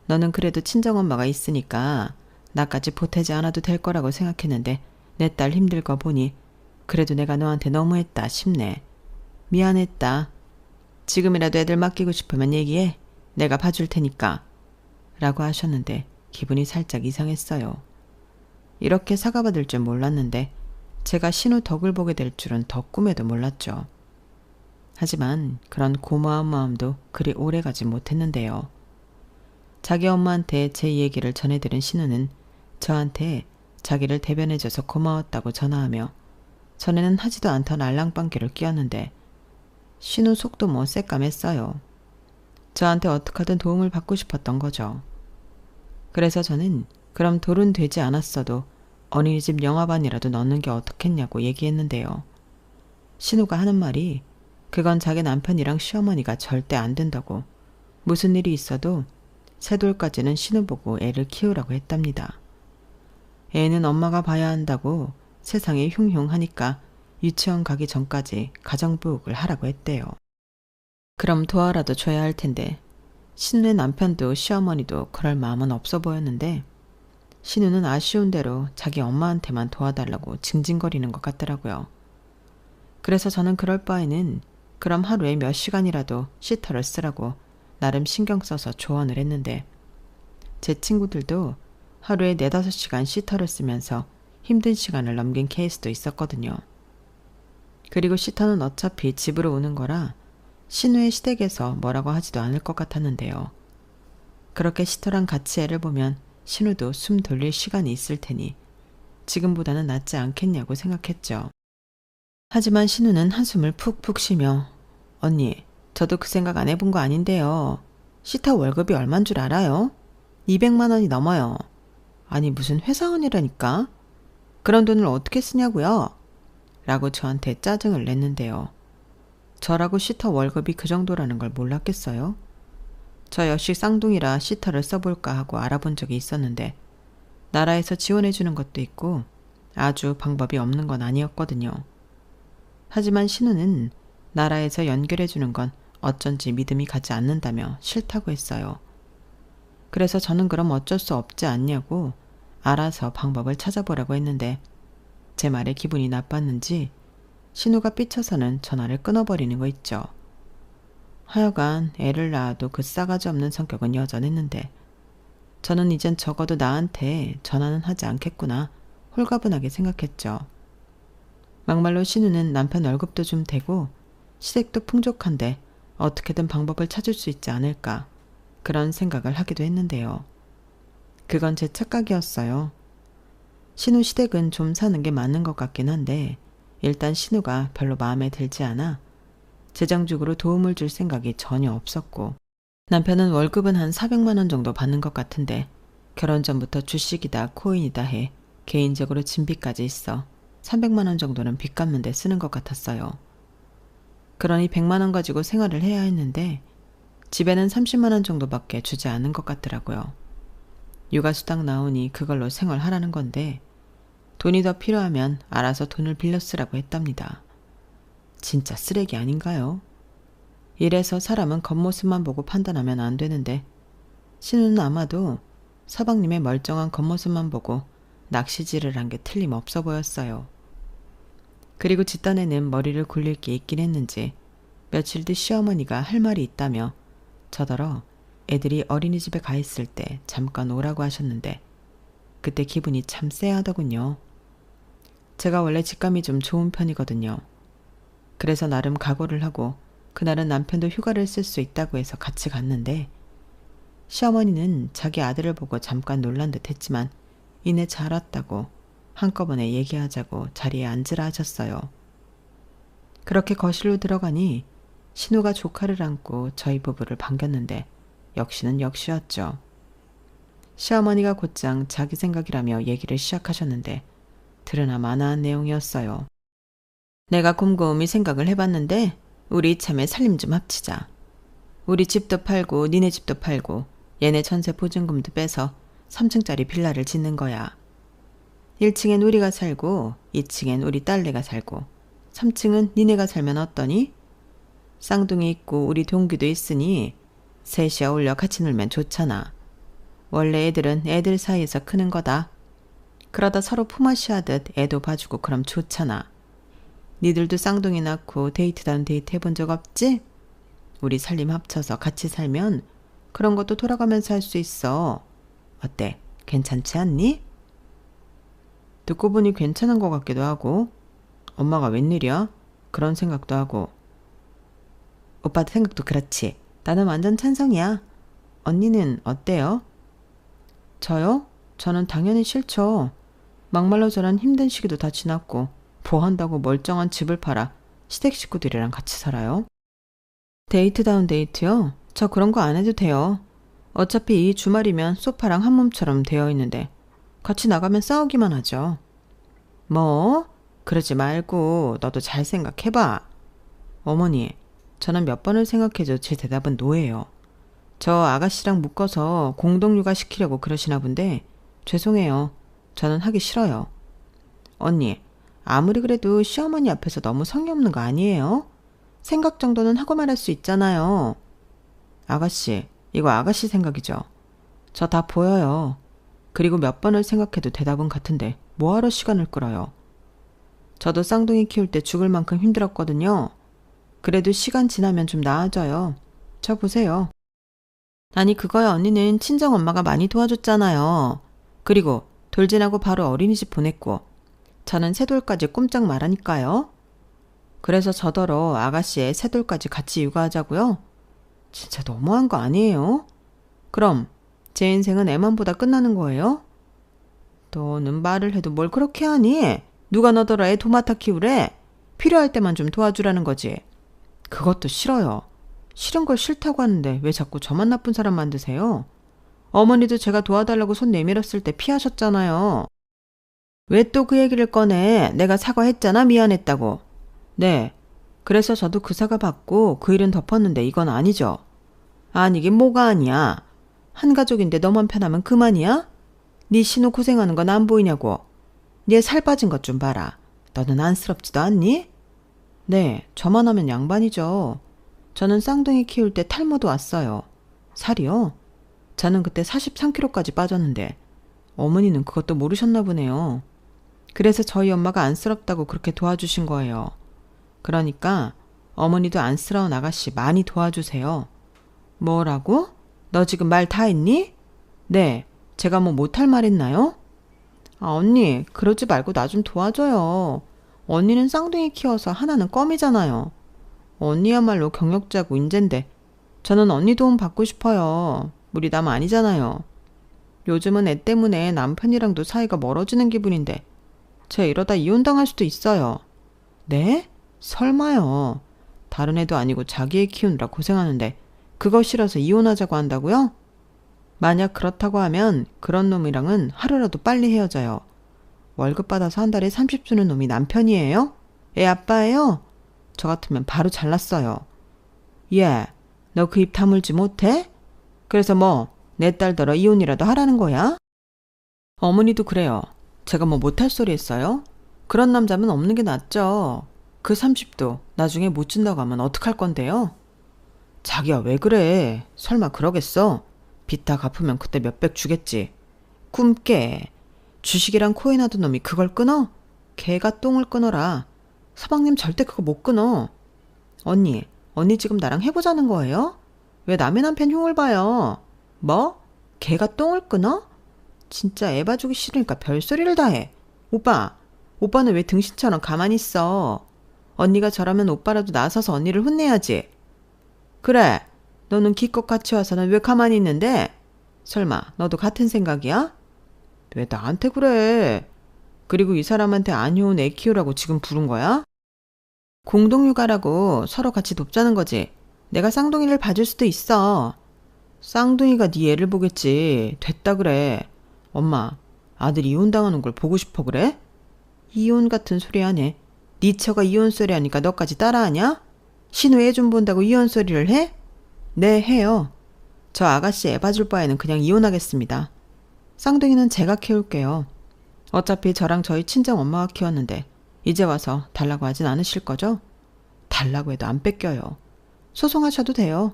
너는 그래도 친정엄마가 있으니까 나까지 보태지 않아도 될 거라고 생각했는데 내 딸 힘들 거 보니 그래도 내가 너한테 너무했다 싶네. 미안했다. 지금이라도 애들 맡기고 싶으면 얘기해. 내가 봐줄 테니까. 라고 하셨는데 기분이 살짝 이상했어요. 이렇게 사과받을 줄 몰랐는데 제가 신우 덕을 보게 될 줄은 더 꿈에도 몰랐죠. 하지만 그런 고마운 마음도 그리 오래가지 못했는데요. 자기 엄마한테 제 얘기를 전해들은 신우는 저한테 자기를 대변해줘서 고마웠다고 전화하며 전에는 하지도 않던 알랑방귀를 뀌었는데 신우 속도 뭐 새까맸어요. 저한테 어떻게든 도움을 받고 싶었던 거죠. 그래서 저는 그럼 돌은 되지 않았어도 어린이집 영화반이라도 넣는 게 어떻겠냐고 얘기했는데요. 신우가 하는 말이 그건 자기 남편이랑 시어머니가 절대 안 된다고, 무슨 일이 있어도 새 돌까지는 신우 보고 애를 키우라고 했답니다. 애는 엄마가 봐야 한다고 세상이 흉흉하니까 유치원 가기 전까지 가정부육을 하라고 했대요. 그럼 도와라도 줘야 할 텐데 신우의 남편도 시어머니도 그럴 마음은 없어 보였는데 신우는 아쉬운 대로 자기 엄마한테만 도와달라고 징징거리는 것 같더라고요. 그래서 저는 그럴 바에는 그럼 하루에 몇 시간이라도 시터를 쓰라고 나름 신경 써서 조언을 했는데, 제 친구들도 하루에 4-5시간 시터를 쓰면서 힘든 시간을 넘긴 케이스도 있었거든요. 그리고 시터는 어차피 집으로 오는 거라 신우의 시댁에서 뭐라고 하지도 않을 것 같았는데요. 그렇게 시터랑 같이 애를 보면 신우도 숨 돌릴 시간이 있을 테니 지금보다는 낫지 않겠냐고 생각했죠. 하지만 신우는 한숨을 푹푹 쉬며 언니, 저도 그 생각 안 해본 거 아닌데요. 시터 월급이 얼만 줄 알아요? 200만 원이 넘어요. 아니 무슨 회사원이라니까? 그런 돈을 어떻게 쓰냐고요? 라고 저한테 짜증을 냈는데요. 저라고 시터 월급이 그 정도라는 걸 몰랐겠어요? 저 역시 쌍둥이라 시터를 써볼까 하고 알아본 적이 있었는데 나라에서 지원해주는 것도 있고 아주 방법이 없는 건 아니었거든요. 하지만 신우는 나라에서 연결해주는 건 어쩐지 믿음이 가지 않는다며 싫다고 했어요. 그래서 저는 그럼 어쩔 수 없지 않냐고 알아서 방법을 찾아보라고 했는데 제 말에 기분이 나빴는지 신우가 삐쳐서는 전화를 끊어버리는 거 있죠. 하여간 애를 낳아도 그 싸가지 없는 성격은 여전했는데 저는 이젠 적어도 나한테 전화는 하지 않겠구나 홀가분하게 생각했죠. 막말로 신우는 남편 월급도 좀 되고 시댁도 풍족한데 어떻게든 방법을 찾을 수 있지 않을까 그런 생각을 하기도 했는데요. 그건 제 착각이었어요. 신우 시댁은 좀 사는 게 맞는 것 같긴 한데 일단 신우가 별로 마음에 들지 않아 재정적으로 도움을 줄 생각이 전혀 없었고 남편은 월급은 한 400만 원 정도 받는 것 같은데 결혼 전부터 주식이다 코인이다 해 개인적으로 진빚까지 있어 300만 원 정도는 빚 갚는 데 쓰는 것 같았어요. 그러니 100만 원 가지고 생활을 해야 했는데 집에는 30만 원 정도밖에 주지 않은 것 같더라고요. 육아수당 나오니 그걸로 생활하라는 건데 돈이 더 필요하면 알아서 돈을 빌려 쓰라고 했답니다. 진짜 쓰레기 아닌가요? 이래서 사람은 겉모습만 보고 판단하면 안 되는데 신우는 아마도 서방님의 멀쩡한 겉모습만 보고 낚시질을 한 게 틀림없어 보였어요. 그리고 뒷단에는 머리를 굴릴 게 있긴 했는지 며칠 뒤 시어머니가 할 말이 있다며 저더러 애들이 어린이집에 가 있을 때 잠깐 오라고 하셨는데 그때 기분이 참 쎄하더군요. 제가 원래 직감이 좀 좋은 편이거든요. 그래서 나름 각오를 하고 그날은 남편도 휴가를 쓸 수 있다고 해서 같이 갔는데 시어머니는 자기 아들을 보고 잠깐 놀란 듯 했지만 이내 잘 왔다고 한꺼번에 얘기하자고 자리에 앉으라 하셨어요. 그렇게 거실로 들어가니 신우가 조카를 안고 저희 부부를 반겼는데 역시는 역시였죠. 시어머니가 곧장 자기 생각이라며 얘기를 시작하셨는데 들으나 마나한 내용이었어요. 내가 곰곰이 생각을 해봤는데 우리 이참에 살림 좀 합치자. 우리 집도 팔고 니네 집도 팔고 얘네 전세 보증금도 빼서 3층짜리 빌라를 짓는 거야. 1층엔 우리가 살고 2층엔 우리 딸내가 살고 3층은 니네가 살면 어떠니? 쌍둥이 있고 우리 동기도 있으니 셋이 어울려 같이 놀면 좋잖아. 원래 애들은 애들 사이에서 크는 거다. 그러다 서로 품앗이 하듯 애도 봐주고 그럼 좋잖아. 니들도 쌍둥이 낳고 데이트다운 데이트 해본 적 없지? 우리 살림 합쳐서 같이 살면 그런 것도 돌아가면서 할 수 있어. 어때? 괜찮지 않니? 듣고 보니 괜찮은 것 같기도 하고 엄마가 웬일이야? 그런 생각도 하고 오빠 생각도 그렇지. 나는 완전 찬성이야. 언니는 어때요? 저요? 저는 당연히 싫죠. 막말로 저런 힘든 시기도 다 지났고 뭐 한다고 멀쩡한 집을 팔아 시댁 식구들이랑 같이 살아요? 데이트다운 데이트요? 저 그런 거 안 해도 돼요. 어차피 이 주말이면 소파랑 한 몸처럼 되어 있는데 같이 나가면 싸우기만 하죠. 뭐? 그러지 말고 너도 잘 생각해봐. 어머니, 저는 몇 번을 생각해도 제 대답은 노예요. 저 아가씨랑 묶어서 공동육아 시키려고 그러시나 본데 죄송해요. 저는 하기 싫어요. 언니, 아무리 그래도 시어머니 앞에서 너무 성의 없는 거 아니에요? 생각 정도는 하고 말할 수 있잖아요. 아가씨, 이거 아가씨 생각이죠. 저 다 보여요. 그리고 몇 번을 생각해도 대답은 같은데 뭐하러 시간을 끌어요. 저도 쌍둥이 키울 때 죽을 만큼 힘들었거든요. 그래도 시간 지나면 좀 나아져요. 저 보세요. 아니 그거야 언니는 친정엄마가 많이 도와줬잖아요. 그리고 돌진하고 바로 어린이집 보냈고 저는 새돌까지 꼼짝 말하니까요. 그래서 저더러 아가씨의 새돌까지 같이 육아하자고요? 진짜 너무한 거 아니에요? 그럼 제 인생은 애만보다 끝나는 거예요? 너는 말을 해도 뭘 그렇게 하니? 누가 너더러 애 도맡아 키우래? 필요할 때만 좀 도와주라는 거지. 그것도 싫어요. 싫은 걸 싫다고 하는데 왜 자꾸 저만 나쁜 사람 만드세요? 어머니도 제가 도와달라고 손 내밀었을 때 피하셨잖아요. 왜 또 그 얘기를 꺼내? 내가 사과했잖아, 미안했다고. 네, 그래서 저도 그 사과 받고 그 일은 덮었는데 이건 아니죠. 아니긴 뭐가 아니야. 한 가족인데 너만 편하면 그만이야? 네 신우 고생하는 건 안 보이냐고. 네 살 빠진 것 좀 봐라. 너는 안쓰럽지도 않니? 네, 저만 하면 양반이죠. 저는 쌍둥이 키울 때 탈모도 왔어요. 살이요? 저는 그때 43kg까지 빠졌는데 어머니는 그것도 모르셨나 보네요. 그래서 저희 엄마가 안쓰럽다고 그렇게 도와주신 거예요. 그러니까 어머니도 안쓰러운 아가씨 많이 도와주세요. 뭐라고? 너 지금 말 다 했니? 네, 제가 뭐 못할 말 했나요? 아, 언니, 그러지 말고 나 좀 도와줘요. 언니는 쌍둥이 키워서 하나는 껌이잖아요. 언니야말로 경력자고 인젠데 저는 언니 도움 받고 싶어요. 우리 남 아니잖아요. 요즘은 애 때문에 남편이랑도 사이가 멀어지는 기분인데 쟤 이러다 이혼당할 수도 있어요. 네? 설마요. 다른 애도 아니고 자기 애 키우느라 고생하는데 그거 싫어서 이혼하자고 한다고요? 만약 그렇다고 하면 그런 놈이랑은 하루라도 빨리 헤어져요. 월급 받아서 한 달에 30 주는 놈이 남편이에요? 애 아빠예요? 저 같으면 바로 잘랐어요. 예, 너 그 입 다물지 못해? 그래서 뭐 내 딸더러 이혼이라도 하라는 거야? 어머니도 그래요. 제가 뭐 못할 소리 했어요? 그런 남자면 없는 게 낫죠. 그 30도 나중에 못 준다고 하면 어떡할 건데요? 자기야 왜 그래? 설마 그러겠어? 빚 다 갚으면 그때 몇백 주겠지. 꿈깨. 주식이랑 코인 하던 놈이 그걸 끊어? 개가 똥을 끊어라. 서방님 절대 그거 못 끊어. 언니 지금 나랑 해보자는 거예요? 왜 남의 남편 흉을 봐요? 뭐? 개가 똥을 끊어? 진짜 애 봐주기 싫으니까 별소리를 다 해. 오빠는 왜 등신처럼 가만히 있어? 언니가 저라면 오빠라도 나서서 언니를 혼내야지. 그래, 너는 기껏 같이 와서는 왜 가만히 있는데? 설마 너도 같은 생각이야? 왜 나한테 그래? 그리고 이 사람한테 안 좋은 애 키우라고 지금 부른 거야? 공동육아라고 서로 같이 돕자는 거지. 내가 쌍둥이를 봐줄 수도 있어. 쌍둥이가 네 애를 보겠지. 됐다 그래. 엄마, 아들 이혼당하는 걸 보고 싶어 그래? 이혼 같은 소리 하네. 네 처가 이혼 소리 하니까 너까지 따라하냐? 신우 애 좀 본다고 이혼 소리를 해? 네, 해요. 저 아가씨 애 봐줄 바에는 그냥 이혼하겠습니다. 쌍둥이는 제가 키울게요. 어차피 저랑 저희 친정 엄마가 키웠는데 이제 와서 달라고 하진 않으실 거죠? 달라고 해도 안 뺏겨요. 소송하셔도 돼요.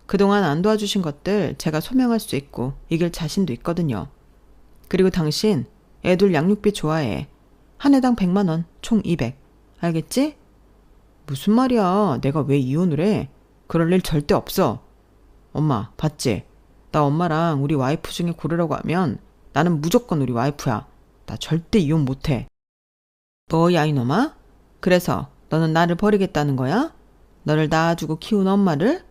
그동안 안 도와주신 것들 제가 소명할 수 있고 이길 자신도 있거든요. 그리고 당신 애들 양육비 좋아해. 한 해당 100만 원, 총 200. 알겠지? 무슨 말이야. 내가 왜 이혼을 해? 그럴 일 절대 없어. 엄마, 봤지? 나 엄마랑 우리 와이프 중에 고르라고 하면 나는 무조건 우리 와이프야. 나 절대 이혼 못해. 뭐야 이놈아? 그래서 너는 나를 버리겠다는 거야? 너를 낳아주고 키운 엄마를?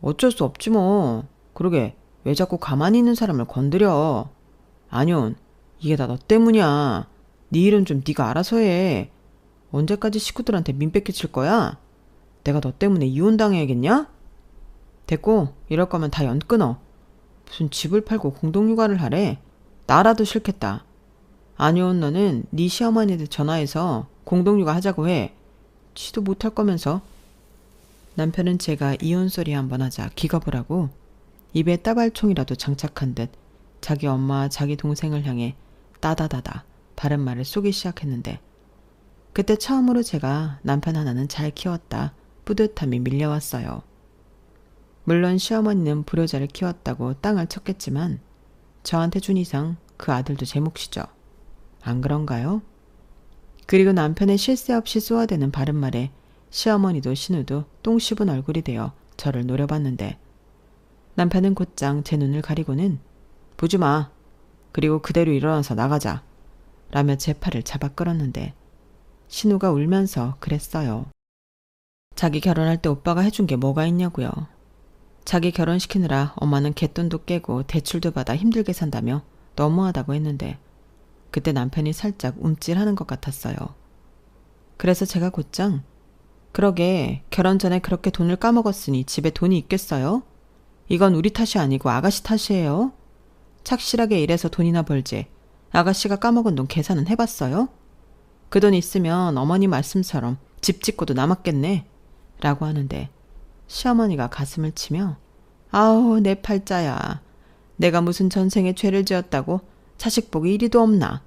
어쩔 수 없지 뭐. 그러게 왜 자꾸 가만히 있는 사람을 건드려. 안윤, 이게 다 너 때문이야. 네 일은 좀 네가 알아서 해. 언제까지 식구들한테 민폐 끼칠 거야? 내가 너 때문에 이혼당해야겠냐? 됐고, 이럴 거면 다 연 끊어. 무슨 집을 팔고 공동육아를 하래? 나라도 싫겠다. 안윤, 너는 네 시어머니한테 전화해서 공동육아 하자고 해. 지도 못할 거면서. 남편은 제가 이혼 소리 한번 하자 기겁을 하고 입에 따발총이라도 장착한 듯 자기 엄마와 자기 동생을 향해 따다다다 바른 말을 쏘기 시작했는데 그때 처음으로 제가 남편 하나는 잘 키웠다 뿌듯함이 밀려왔어요. 물론 시어머니는 불효자를 키웠다고 땅을 쳤겠지만 저한테 준 이상 그 아들도 제 몫이죠. 안 그런가요? 그리고 남편의 쉴 새 없이 쏘아대는 바른 말에 시어머니도 신우도 똥 씹은 얼굴이 되어 저를 노려봤는데 남편은 곧장 제 눈을 가리고는 보지 마. 그리고 그대로 일어나서 나가자. 라며 제 팔을 잡아 끌었는데 신우가 울면서 그랬어요. 자기 결혼할 때 오빠가 해준 게 뭐가 있냐고요. 자기 결혼시키느라 엄마는 갯돈도 깨고 대출도 받아 힘들게 산다며 너무하다고 했는데 그때 남편이 살짝 움찔하는 것 같았어요. 그래서 제가 곧장 그러게 결혼 전에 그렇게 돈을 까먹었으니 집에 돈이 있겠어요? 이건 우리 탓이 아니고 아가씨 탓이에요. 착실하게 일해서 돈이나 벌지. 아가씨가 까먹은 돈 계산은 해봤어요? 그 돈 있으면 어머니 말씀처럼 집 짓고도 남았겠네. 라고 하는데 시어머니가 가슴을 치며 아우 내 팔자야. 내가 무슨 전생에 죄를 지었다고 자식복이 이리도 없나.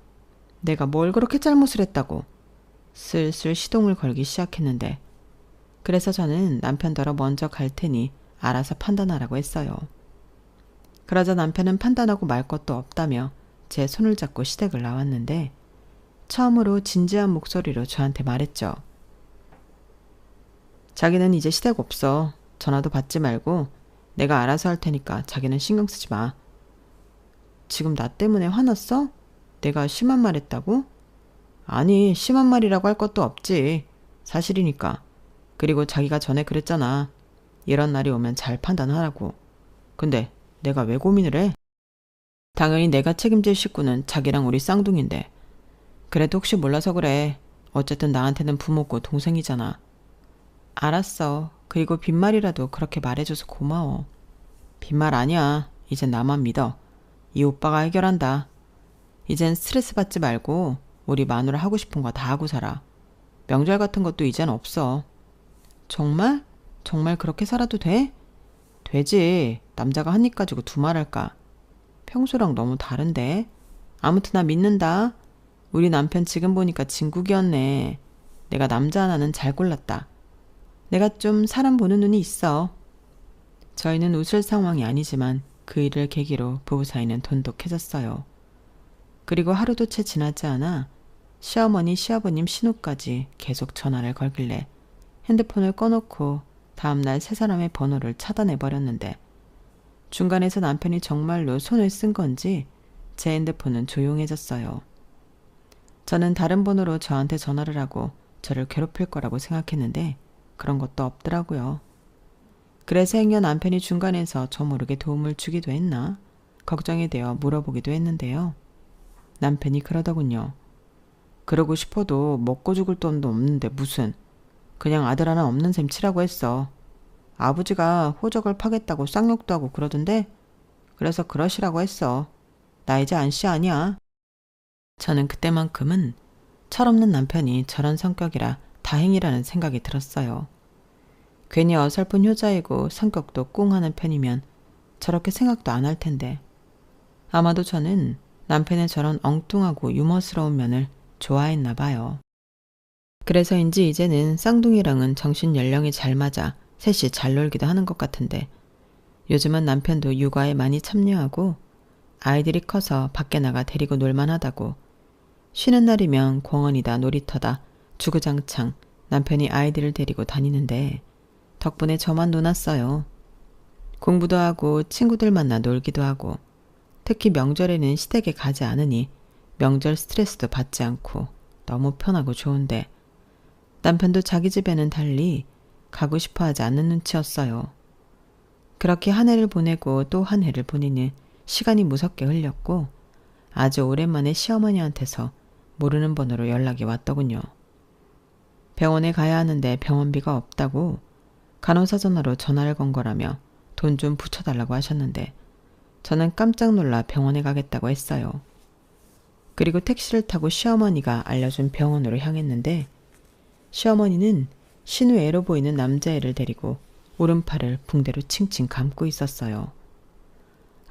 내가 뭘 그렇게 잘못을 했다고. 슬슬 시동을 걸기 시작했는데 그래서 저는 남편더러 먼저 갈 테니 알아서 판단하라고 했어요. 그러자 남편은 판단하고 말 것도 없다며 제 손을 잡고 시댁을 나왔는데 처음으로 진지한 목소리로 저한테 말했죠. 자기는 이제 시댁 없어. 전화도 받지 말고 내가 알아서 할 테니까 자기는 신경 쓰지 마. 지금 나 때문에 화났어? 내가 심한 말 했다고? 아니, 심한 말이라고 할 것도 없지. 사실이니까. 그리고 자기가 전에 그랬잖아. 이런 날이 오면 잘 판단하라고. 근데 내가 왜 고민을 해? 당연히 내가 책임질 식구는 자기랑 우리 쌍둥이인데. 그래도 혹시 몰라서 그래. 어쨌든 나한테는 부모고 동생이잖아. 알았어. 그리고 빈말이라도 그렇게 말해줘서 고마워. 빈말 아니야. 이젠 나만 믿어. 이 오빠가 해결한다. 이젠 스트레스 받지 말고 우리 마누라 하고 싶은 거 다 하고 살아. 명절 같은 것도 이젠 없어. 정말? 정말 그렇게 살아도 돼? 되지. 남자가 한 입 가지고 두 말 할까? 평소랑 너무 다른데? 아무튼 나 믿는다. 우리 남편 지금 보니까 진국이었네. 내가 남자 하나는 잘 골랐다. 내가 좀 사람 보는 눈이 있어. 저희는 웃을 상황이 아니지만 그 일을 계기로 부부 사이는 돈독해졌어요. 그리고 하루도 채 지나지 않아 시어머니, 시아버님 신우까지 계속 전화를 걸길래 핸드폰을 꺼놓고 다음날 세 사람의 번호를 차단해버렸는데 중간에서 남편이 정말로 손을 쓴 건지 제 핸드폰은 조용해졌어요. 저는 다른 번호로 저한테 전화를 하고 저를 괴롭힐 거라고 생각했는데 그런 것도 없더라고요. 그래서 행여 남편이 중간에서 저 모르게 도움을 주기도 했나 걱정이 되어 물어보기도 했는데요. 남편이 그러더군요. 그러고 싶어도 먹고 죽을 돈도 없는데 무슨 그냥 아들 하나 없는 셈 치라고 했어. 아버지가 호적을 파겠다고 쌍욕도 하고 그러던데 그래서 그러시라고 했어. 나 이제 안씨 아니야. 저는 그때만큼은 철없는 남편이 저런 성격이라 다행이라는 생각이 들었어요. 괜히 어설픈 효자이고 성격도 꽁하는 편이면 저렇게 생각도 안 할 텐데 아마도 저는 남편의 저런 엉뚱하고 유머스러운 면을 좋아했나 봐요. 그래서인지 이제는 쌍둥이랑은 정신 연령이 잘 맞아 셋이 잘 놀기도 하는 것 같은데 요즘은 남편도 육아에 많이 참여하고 아이들이 커서 밖에 나가 데리고 놀만하다고 쉬는 날이면 공원이다 놀이터다 주구장창 남편이 아이들을 데리고 다니는데 덕분에 저만 놀았어요. 공부도 하고 친구들 만나 놀기도 하고 특히 명절에는 시댁에 가지 않으니 명절 스트레스도 받지 않고 너무 편하고 좋은데 남편도 자기 집에는 달리 가고 싶어 하지 않는 눈치였어요. 그렇게 한 해를 보내고 또 한 해를 보내니 시간이 무섭게 흘렸고 아주 오랜만에 시어머니한테서 모르는 번호로 연락이 왔더군요. 병원에 가야 하는데 병원비가 없다고 간호사 전화로 전화를 건 거라며 돈 좀 붙여달라고 하셨는데 저는 깜짝 놀라 병원에 가겠다고 했어요. 그리고 택시를 타고 시어머니가 알려준 병원으로 향했는데 시어머니는 신우애로 보이는 남자애를 데리고 오른팔을 붕대로 칭칭 감고 있었어요.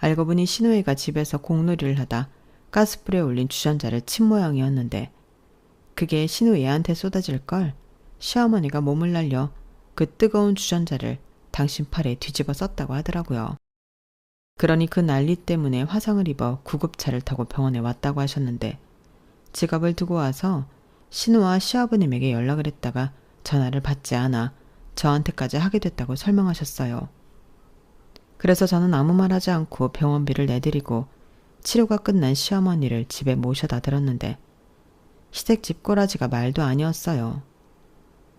알고 보니 신우애가 집에서 공놀이를 하다 가스불에 올린 주전자를 친 모양이었는데 그게 신우애한테 쏟아질 걸 시어머니가 몸을 날려 그 뜨거운 주전자를 당신 팔에 뒤집어 썼다고 하더라고요. 그러니 그 난리 때문에 화상을 입어 구급차를 타고 병원에 왔다고 하셨는데 지갑을 두고 와서 신우와 시아버님에게 연락을 했다가 전화를 받지 않아 저한테까지 하게 됐다고 설명하셨어요. 그래서 저는 아무 말 하지 않고 병원비를 내드리고 치료가 끝난 시어머니를 집에 모셔다 들었는데 시댁 집꼬라지가 말도 아니었어요.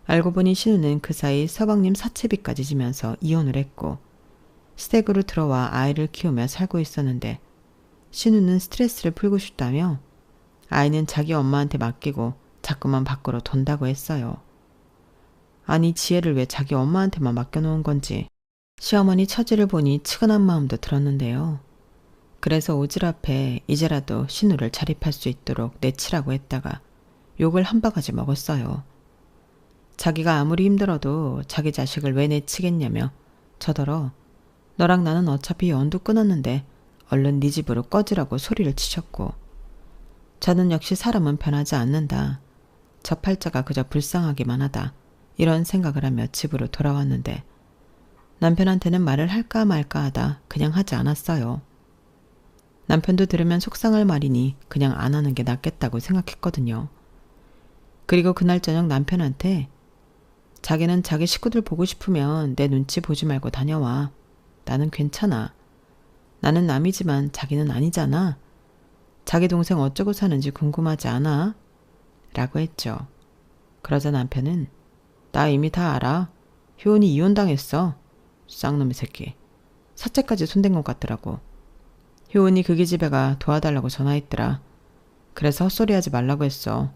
알고 보니 신우는 그 사이 서방님 사채비까지 지면서 이혼을 했고 시댁으로 들어와 아이를 키우며 살고 있었는데 신우는 스트레스를 풀고 싶다며 아이는 자기 엄마한테 맡기고 자꾸만 밖으로 돈다고 했어요. 아니 지혜를 왜 자기 엄마한테만 맡겨놓은 건지 시어머니 처지를 보니 측은한 마음도 들었는데요. 그래서 오지랖에 이제라도 신우를 자립할 수 있도록 내치라고 했다가 욕을 한 바가지 먹었어요. 자기가 아무리 힘들어도 자기 자식을 왜 내치겠냐며 저더러 너랑 나는 어차피 연도 끊었는데 얼른 네 집으로 꺼지라고 소리를 치셨고 저는 역시 사람은 변하지 않는다. 저 팔자가 그저 불쌍하기만 하다. 이런 생각을 하며 집으로 돌아왔는데 남편한테는 말을 할까 말까 하다 그냥 하지 않았어요. 남편도 들으면 속상할 말이니 그냥 안 하는 게 낫겠다고 생각했거든요. 그리고 그날 저녁 남편한테 자기는 자기 식구들 보고 싶으면 내 눈치 보지 말고 다녀와. 나는 괜찮아. 나는 남이지만 자기는 아니잖아. 자기 동생 어쩌고 사는지 궁금하지 않아? 라고 했죠. 그러자 남편은 나 이미 다 알아. 효은이 이혼당했어. 쌍놈의 새끼. 사채까지 손댄 것 같더라고. 효은이 그기 집에 가 도와달라고 전화했더라. 그래서 헛소리하지 말라고 했어.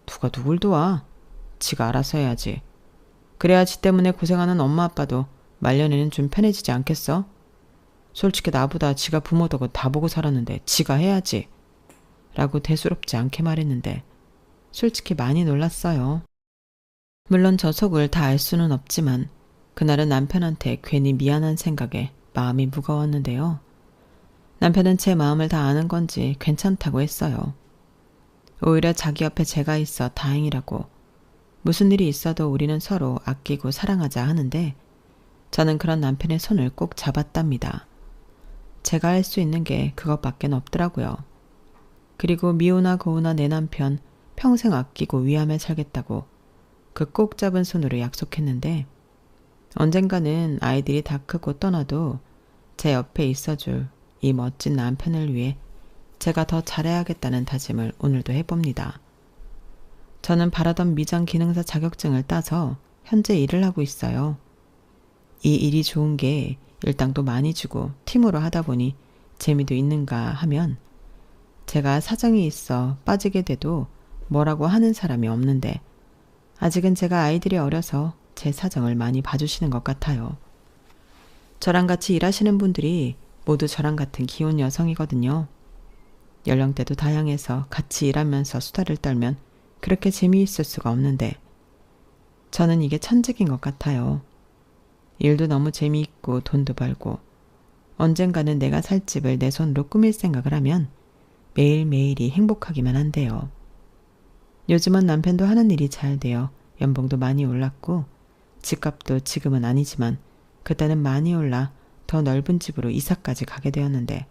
누가 누굴 도와? 지가 알아서 해야지. 그래야 지 때문에 고생하는 엄마 아빠도 말년에는 좀 편해지지 않겠어? 솔직히 나보다 지가 부모더고 다 보고 살았는데 지가 해야지. 라고 대수롭지 않게 말했는데 솔직히 많이 놀랐어요. 물론 저 속을 다 알 수는 없지만 그날은 남편한테 괜히 미안한 생각에 마음이 무거웠는데요. 남편은 제 마음을 다 아는 건지 괜찮다고 했어요. 오히려 자기 옆에 제가 있어 다행이라고 무슨 일이 있어도 우리는 서로 아끼고 사랑하자 하는데 저는 그런 남편의 손을 꼭 잡았답니다. 제가 할 수 있는 게 그것밖에 없더라고요. 그리고 미우나 고우나 내 남편 평생 아끼고 위함에 살겠다고 그 꼭 잡은 손으로 약속했는데 언젠가는 아이들이 다 크고 떠나도 제 옆에 있어줄 이 멋진 남편을 위해 제가 더 잘해야겠다는 다짐을 오늘도 해봅니다. 저는 바라던 미장 기능사 자격증을 따서 현재 일을 하고 있어요. 이 일이 좋은 게 일당도 많이 주고 팀으로 하다 보니 재미도 있는가 하면 제가 사정이 있어 빠지게 돼도 뭐라고 하는 사람이 없는데 아직은 제가 아이들이 어려서 제 사정을 많이 봐주시는 것 같아요. 저랑 같이 일하시는 분들이 모두 저랑 같은 기혼 여성이거든요. 연령대도 다양해서 같이 일하면서 수다를 떨면 그렇게 재미있을 수가 없는데 저는 이게 천직인 것 같아요. 일도 너무 재미있고 돈도 벌고 언젠가는 내가 살 집을 내 손으로 꾸밀 생각을 하면 매일매일이 행복하기만 한데요. 요즘은 남편도 하는 일이 잘 되어 연봉도 많이 올랐고 집값도 지금은 아니지만 그때는 많이 올라 더 넓은 집으로 이사까지 가게 되었는데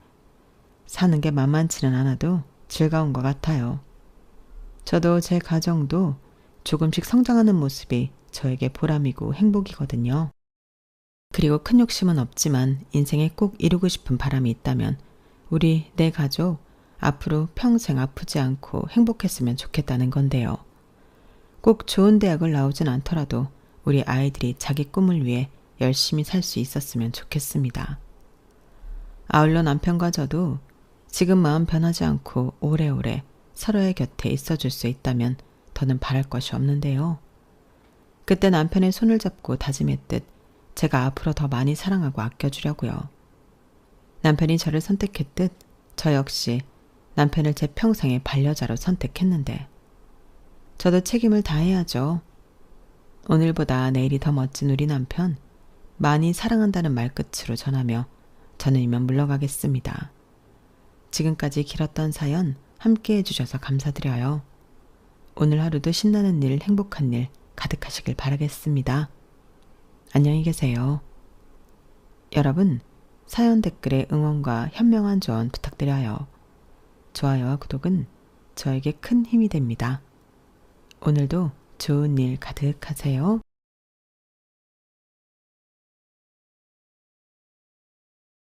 사는 게 만만치는 않아도 즐거운 것 같아요. 저도 제 가정도 조금씩 성장하는 모습이 저에게 보람이고 행복이거든요. 그리고 큰 욕심은 없지만 인생에 꼭 이루고 싶은 바람이 있다면 우리 내 가족 앞으로 평생 아프지 않고 행복했으면 좋겠다는 건데요. 꼭 좋은 대학을 나오진 않더라도 우리 아이들이 자기 꿈을 위해 열심히 살 수 있었으면 좋겠습니다. 아울러 남편과 저도 지금 마음 변하지 않고 오래오래 서로의 곁에 있어줄 수 있다면 더는 바랄 것이 없는데요. 그때 남편의 손을 잡고 다짐했듯 제가 앞으로 더 많이 사랑하고 아껴주려고요. 남편이 저를 선택했듯 저 역시 남편을 제 평생의 반려자로 선택했는데 저도 책임을 다해야죠. 오늘보다 내일이 더 멋진 우리 남편 많이 사랑한다는 말끝으로 전하며 저는 이만 물러가겠습니다. 지금까지 길었던 사연 함께 해주셔서 감사드려요. 오늘 하루도 신나는 일, 행복한 일 가득하시길 바라겠습니다. 안녕히 계세요. 여러분, 사연 댓글에 응원과 현명한 조언 부탁드려요. 좋아요와 구독은 저에게 큰 힘이 됩니다. 오늘도 좋은 일 가득하세요.